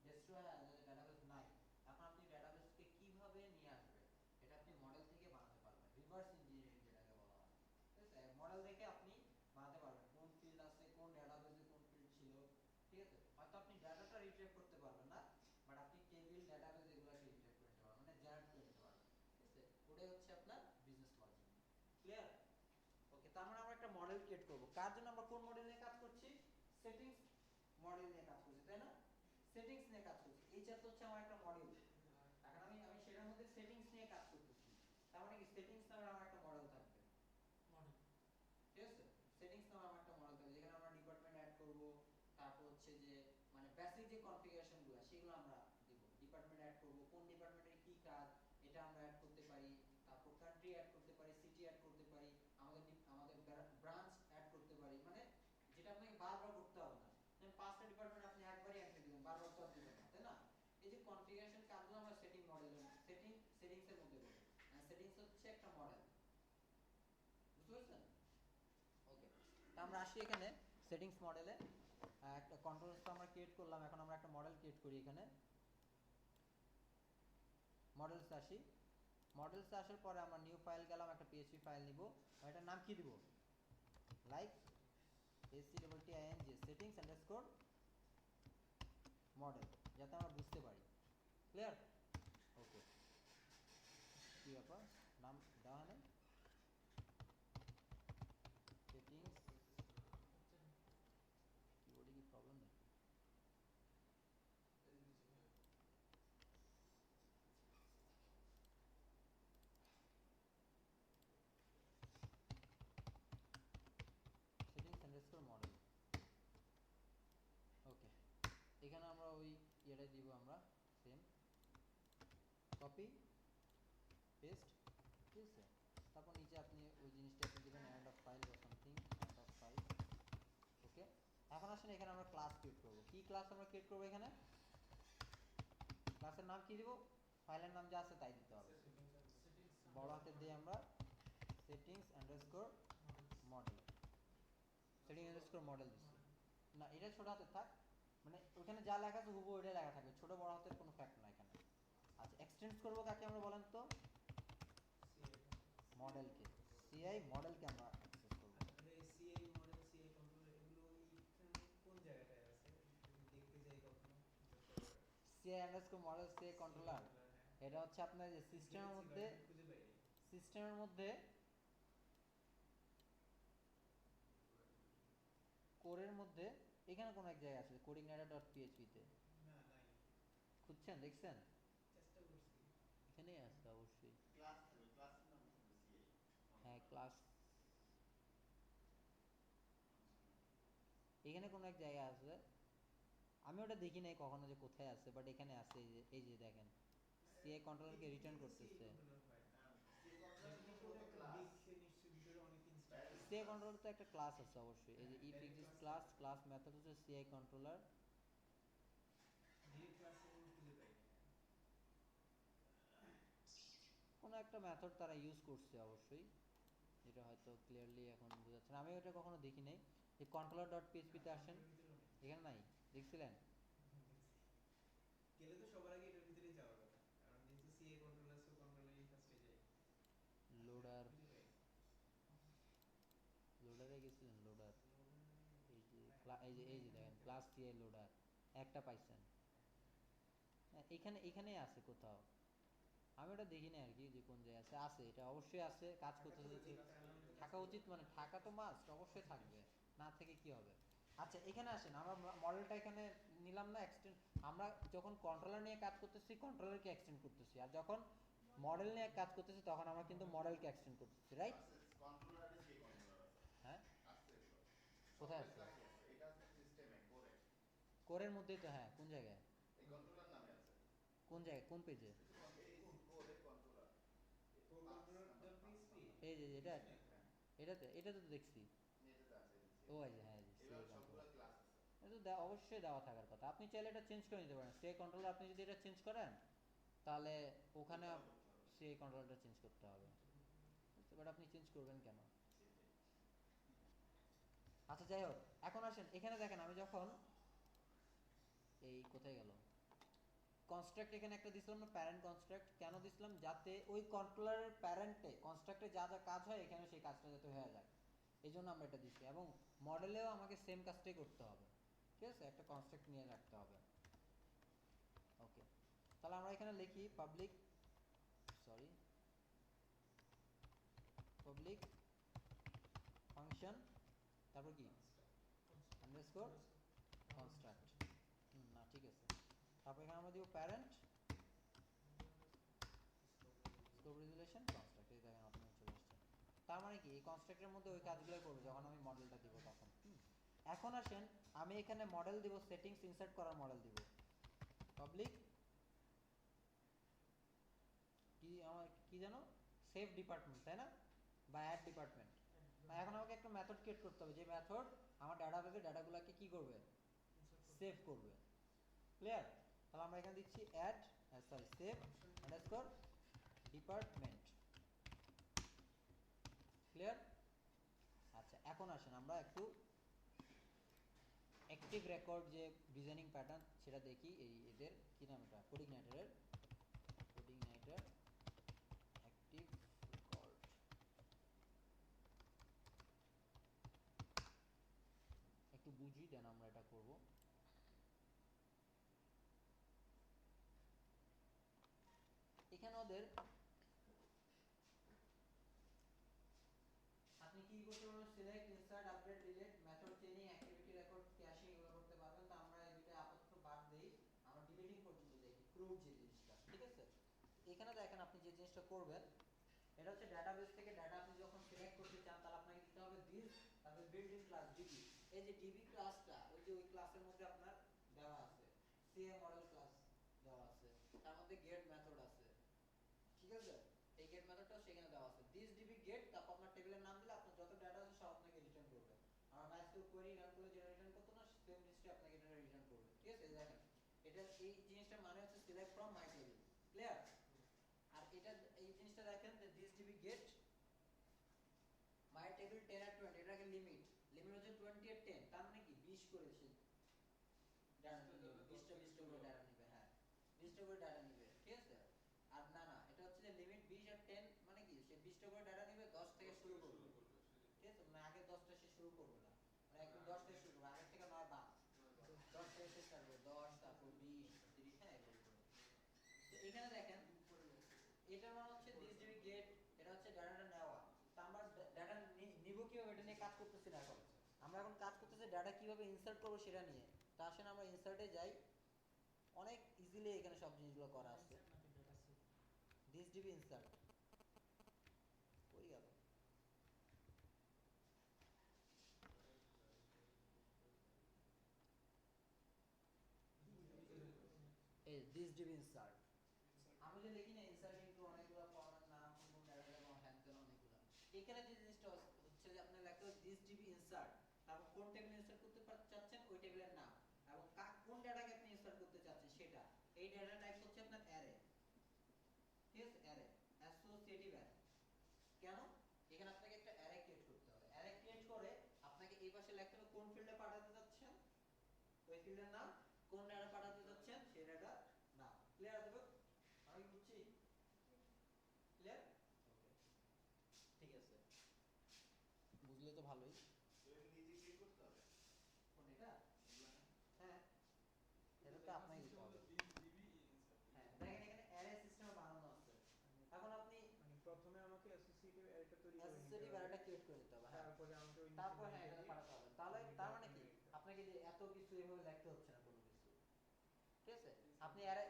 ডিস্ট্রয় হয়, যদি ডাটাবেস নাই, এখন আপনি ডাটাবেসকে কিভাবে নিয়ে আসবেন, এটা আপনি মডেল থেকে বানাতে পারবেন, রিভার্স ইঞ্জিনিয়ারিং যেটাকে বলা হয়, ঠিক আছে। মডেল দেখে আপনি বানাতে পারবেন কোন ফিল্ড আছে, কোন ডাটাবেসে কোন ফিল্ড ছিল, ঠিক আছে। হয়তো আপনি ডাটাটা রিট্রিভ করতে পারবেন না, বাট আপনি টেবিল, ডাটাবেস এগুলোকে রিট্রিভ করে নিতে পারবেন, মানে জেনারেট করে নিতে পারবেন। মডেল ক্রিয়েট করব। কার জন্য আমরা কোন মডেল নিয়ে কাজ করছি? সেটিংস মডেল নিয়ে কাজ করছি, তাই না? সেটিংস নিয়ে কাজ করছি। এইটা তো হচ্ছে আমার একটা মডেল। এখন আমি সেটার মধ্যে সেটিংস নিয়ে কাজ করতেছি। তার মানে কি সেটিংস নামের আমার একটা মডেল থাকবে। মডেল ঠিক আছে? সেটিংস নামে আমার একটা মডেল থাকবে যেখানে আমরা ডিপার্টমেন্ট অ্যাড করব, তারপর হচ্ছে যে মানে বেসিক যে কনফিগারেশনগুলো সেগুলো আমরা দেব। ডিপার্টমেন্ট অ্যাড করব, কোন ডিপার্টমেন্টের কি কাজ এটা আমরা অ্যাড করতে পারি, তারপর কান্ট্রি অ্যাড করতে পারি, সিটি অ্যাড করতে পারি, আমাদের ব্রাঞ্চ অ্যাড করতে পারি, মানে যেটা আপনাকে বারবার করতে হবে না। যেমন 5টা ডিপার্টমেন্ট আপনি একবারই এন্ট্রি দিবেন, বারবার তো আর দিবেন না, তাই না? এই যে কনফিগারেশন কাজগুলো আমরা সেটিংস এর মধ্যে করব। আর সেটিংস হচ্ছে একটা মডেল। বুঝতে পারছেন? ওকে, তা আমরা আসি এখানে সেটিংস মডেলে। একটা কন্ট্রোলস তো আমরা ক্রিয়েট করলাম, এখন আমরা একটা মডেল ক্রিয়েট করি। এখানে মডেলস আসি। মডেলস আসার পরে আমরা নিউ ফাইল গেলাম, একটা পিএইচপি ফাইল নিব। এটার নাম কি দিব? লাইক SETTING settings_model, যাতে আমরা বুঝতে পারি। ক্লিয়ার? ওকে, কি ব্যাপার নাম দেওয়া নেই? সেটিংস কিবোর্ডে কি প্রবলেম নেই? settings_model। ওকে, এখানে আমরা ওই ইয়েটা দিব, আমরা সেম কপি পেস্ট, ঠিক আছে? তারপর নিচে আপনি ওই জিনিসটা একটু দিবেন, এন্ড অফ ফাইল বা সামথিং, এন্ড অফ ফাইল। ওকে, এখন আসেন এখানে আমরা ক্লাস ক্রিয়েট করব। কি ক্লাস আমরা ক্রিয়েট করব? এখানে ক্লাসের নাম কি দিব? ফাইলের নাম যা আছে তাই দিতে হবে। বড় হাতের দিয়ে আমরা settings_model দিচ্ছি। না, এটা ছোট হাতের থাক, মানে ওখানে যা লেখা আছে হুবহু ওইটাই লেখা থাকবে, ছোট বড় হাতের কোনো ফ্যাক্ট না এখানে। আচ্ছা, এক্সটেন্ড করব কাকে আমরা বলেন তো? মডেলকে। সিআই মডেলকে আমরা অ্যাক্সেস করব। মানে সিআই মডেল, সিআই কন্ট্রোলার এগুলো এইখানে কোন জায়গাটায় আছে যদি দেখতে যাই কখনো? CI_model CI কন্ট্রোলার, এটা হচ্ছে আপনার যে সিস্টেমের মধ্যে, খুঁজে পাই নাই। সিস্টেমের মধ্যে কোরের মধ্যে এখানে কোন এক জায়গায় আছে codeigniter.php তে না, নাই। খুঁজছেন, দেখছেন? চেষ্টা করছি। এখানেই আছে অবশ্যই। ক্লাস থাকবে, ক্লাসের নাম থাকবে সিআই। হ্যাঁ, ক্লাস এখানে কোন এক জায়গায় আছে, আমি ওটা দেখি নাই কখনো যে কোথায় আছে, বাট এখানে আছে। এই যে দেখেন, সিআই কন্ট্রোলারকে রিটার্ন করতেছে। সিআই কন্ট্রোলার তো একটা ক্লাস আছে অবশ্যই। এই যে if exist class, class method হচ্ছে সিআই কন্ট্রোলার। কোন একটা মেথড তারা ইউজ করছে অবশ্যই, যেটা হয়তো ক্লিয়ারলি এখন বোঝাচ্ছে না। আমি ওটা কখনো দেখি নাই। এই controller.php তে আসেন, এখানে নাই, দেখছিলেন? গেলে তো সবার আগে এটার ভিতরেই যাওয়ার কথা, কারণ যেহেতু সিএ কন্ট্রোলার, সো কন্ট্রোলারই ফার্স্টে যায়। লোডার, লোডারে গেছিলেন? লোডার, এই যে দেখেন ক্লাস সিআই লোডার একটা পাইছেন। হ্যাঁ, এখানেই আছে কোথাও, আমি ওটা দেখি না আর কি যে কোন জায়গায় আছে। আছে, এটা অবশ্যই আছে, কাজ করতেছে, থাকা উচিত, মানে থাকা তো মাস্ট, অবশ্যই থাকবে, না থেকে কি হবে। আচ্ছা, এখানে আসেন, আমরা মডেলটা এখানে নিলাম না এক্সটেন্ড। আমরা যখন কন্ট্রোলার নিয়ে কাজ করতেছি কন্ট্রোলারকে এক্সটেন্ড করতেছি, আর যখন মডেল নিয়ে কাজ করতেছি তখন আমরা কিন্তু মডেলকে এক্সটেন্ড করতেছি, রাইট? কন্ট্রোলারে সিআই কন্ট্রোলার আছে। হ্যাঁ, আছে তো। কোথায় আছে? ক্লাসে আছে, এটা আছে সিস্টেমে কোরে। কোরের মধ্যেই তো, হ্যাঁ, কোন জায়গায়? এই কন্ট্রোলার নামে আছে। কোন জায়গায়, কোন পেজে? এই কোরে কন্ট্রোলার। কোর কন্ট্রোলার.php এই যে এটা, এটাতে তো দেখছি। এটাতে আছে। ও এই যে, হ্যাঁ, এবার সবগুলো ক্লাস আছে। এটা তো অবশ্যই দেওয়া থাকার কথা। আপনি চাইলে এটা চেঞ্জ করে নিতে পারেন। সিআই কন্ট্রোলার আপনি যদি এটা চেঞ্জ করেন তাহলে ওখানে সিআই কন্ট্রোলারটা চেঞ্জ করতে হবে, বাট আপনি চেঞ্জ করবেন কেন? আচ্ছা, যাই হোক, এখন আসেন এখানে দেখেন, আমি যখন এই কোথায় গেল কনস্ট্রাক্ট, এখানে একটা দিছিলাম না প্যারেন্ট কনস্ট্রাক্ট, কেন দিছিলাম? যাতে ওই কন্ট্রোলারের প্যারেন্টে কনস্ট্রাক্টে যা যা কাজ হয় এখানে সেই কাজটা যাতে হয়ে যায়, এই জন্য আমরা এটা দিচ্ছি। এবং মডেলেও আমাকে সেম কাজটাই করতে হবে, ঠিক আছে? একটা কনস্ট্রাক্ট নিয়ে রাখতে হবে। ওকে, তাহলে আমরা এখানে লিখি পাবলিক ফাংশন তারপর কি আন্ডারস্কোর কনস্ট্রাক্ট, না ঠিক আছে। তারপর এখানে আমরা দিব প্যারেন্ট স্কোপ রেজুলেশন কনস্ট্রাক্ট, এই দেখেন আপনার চলে আসছে। তার মানে কি এই কনস্ট্রাক্টের মধ্যে ওই কাজগুলোই করবে যখন আমি মডেলটা দিব তখন। এখন আসেন আমি এখানে মডেল দিব, সেটিংস ইনসার্ট করার মডেল দিব পাবলিক কি আমার কি জানো সেভ ডিপার্টমেন্ট, তাই না, বা অ্যাড ডিপার্টমেন্ট। এখন আমাকে একটা মেথড ক্রিয়েট করতে হবে যে মেথড আমার ডাটাবেসে ডাটাগুলোকে কি করবে, সেভ করবে। ক্লিয়ার? তাহলে আমরা এখানে দিচ্ছি add sorry save underscore department. Clear? আচ্ছা এখন আসেন আমরা একটু অ্যাক্টিভ রেকর্ড যে ডিজাইনিং প্যাটার্ন সেটা দেখি। এই এদের কি নাম, এটা কোডিগনেটরের কোডিগনেটর অ্যাক্টিভ রেকর্ড। একটু বুঝি দেন আমরা এটা করব। এখানে ওদের আপনি কি করতে পারবেন, select insert update delete method chaining activity record caching এগুলো করতে পারবেন। তো আমরা এই দুটো আপাতত বাদ দেই, আমরা ডিলিটিং পর্যন্ত দেখি ক্রুড যে জিনিসটা, ঠিক আছে। এখানে দেখেন আপনি যে জিনিসটা করবেন এটা হচ্ছে ডাটাবেস থেকে ডাটা আপনি যখন সিলেক্ট করতে চান তাহলে আপনাকে দিতে হবে দিস, তারপর বিল্ট ইন ক্লাস ডিবি। এই যে ডিবি ক্লাসটা ওই যে ওই ক্লাসের মধ্যে আপনার দেওয়া আছে, সিএ মডেল ক্লাস দেওয়া আছে, তার মধ্যে গেট মেথড আছে, ঠিক আছে। এই গেট মেথডটাও সেখানে দেওয়া আছে, দিস ডিবি গেট, তারপর আপনার টেবিলের নাম দিলে আপনার যত ডাটা আছে সব আপনাকে রিটার্ন করবে। আর মাইস্কুল কোয়েরি রান করলে যেটা রিটার্ন করতে না সেম জিনিসটা আপনাকে এটা রিটার্ন করবে, ঠিক আছে। দেখেন এটা এই জিনিসটার মানে হচ্ছে select from my table. Clear? আর এটা এই জিনিসটা দেখেন যে this DB get my table 10 আর 20, এটাকে লিমিট হচ্ছে 20 আর 10, তার মানে কি 20 করে সে ডাটা নিবে, 20টা করে ডাটা নিবে, হ্যাঁ 20টা করে ডাটা নিবে, ঠিক আছে। আর না না এটা হচ্ছে যে লিমিট 20 আর 10 মানে কি সে 20টা করে ডাটা নিবে, 10 থেকে শুরু করবে, ঠিক আছে। মানে আগে 10টা সে শুরু করবে না, মানে একদম 10 থেকে শুরু করবে, আগে থেকে 9 বাদ, 10 থেকে সে স্টার্ট করবে, 10 তারপর 20 30, হ্যাঁ এগুলো করবে। তো এখানে দেখেন এটা মানে হচ্ছে দিস ডিবি গেট, এটা হচ্ছে ডাটাটা নেওয়া। তো আমরা ডাটা নিব কিভাবে এটা নিয়ে কাজ করতেছি না এখন, আমরা এখন কাজ করতেছি ডাটা কিভাবে ইনসার্ট করব সেটা নিয়ে। তো আসেন আমরা ইনসার্টে যাই, অনেক ইজিলি এখানে সব জিনিসগুলো করা আছে। দিস ডিবি ইনসার্ট কই গেল, এই দিস ডিবি ইনসার্ট আমি যে লিখি না ইনসার্ট ইনটু অনেকগুলো ফরম্যাট নাম কোন ডাটা এবং হ্যান তেন অনেকগুলো। এখানে যে জিনিসটা হচ্ছে যে আপনি লিখতে হবে দিস ডিবি ইনসার্ট, তারপর কোন টেবিলে ইনসার্ট করতে চাচ্ছেন ওই টেবিলের নাম এবং কোন ডাটাকে আপনি ইনসার্ট করতে চাচ্ছেন সেটা। এই ডাটা টাইপ হচ্ছে আপনার অ্যারে, ঠিক আছে, অ্যারে অ্যাসোসিয়েটিভ অ্যারে। কেন? এখানে আপনাকে একটা অ্যারে ক্রিয়েট করতে হবে, অ্যারে ক্রিয়েট করে আপনাকে এই পাশে লিখতে হবে কোন ফিল্ডে পাঠাতে যাচ্ছেন ওই ফিল্ডের নাম, কোন ডাটা পাঠাতে যাচ্ছেন সেই ডাটার নাম। ক্লিয়ার আছে? আমি বুঝছি? ক্লিয়ার? ওকে ঠিক আছে, বুঝলে তো ভালোই। এটা নিজে ক্লিক করতে হবে কোন এটা? এগুলা না? হ্যাঁ এটা তো আপনাকে দিতে হবে। হ্যাঁ দেখেন এখানে অ্যারে সিস্টেম বানানো আছে। এখন আপনি মানে প্রথমে আমাকে অ্যাসোসিয়েটিভ অ্যারেটা তৈরি করে নিতে অ্যাসোসিয়েটিভ হবে, অ্যারেটা ক্রিয়েট করে দিতে হবে, হ্যাঁ তারপরে আমাকে ওই তারপর নিচে হ্যাঁ লিখে এটা দিয়ে পাঠাতে হবে। তাহলে আমি তার ডাটা মানে কি নিয়ে নিতে হবে। আপনাকে যে এত কিছু এভাবে লিখতে হচ্ছে না কোনো কিছু, ঠিক আছে। আপনি অ্যারে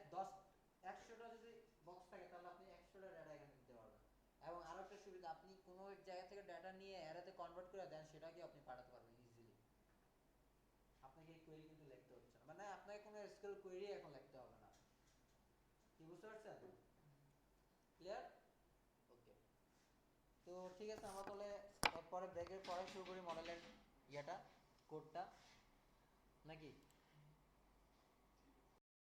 100টা যদি বক্স থাকে তাহলে আপনি 100টা ডাটা এখানে দিতে পারবেন। এবং আরো একটা সুবিধা, আপনি কোনো এক জায়গা থেকে ডাটা নিয়ে অ্যারেতে কনভার্ট করে দেন সেটাকে আপনি পাঠাতে পারবেন ইজিলি। আপনাকে এই কোয়েরি কিন্তু লিখতে হচ্ছে না, মানে আপনাকে কোনো এসকিউএল কোয়েরি এখন লিখতে হবে না। কি বুঝতে পারছেন? ক্লিয়ার? ওকে তো ঠিক আছে, আমরা তাহলে এরপরে ব্রেকের পরে শুরু করি মডেলের ইয়েটা কোডটা নাকি।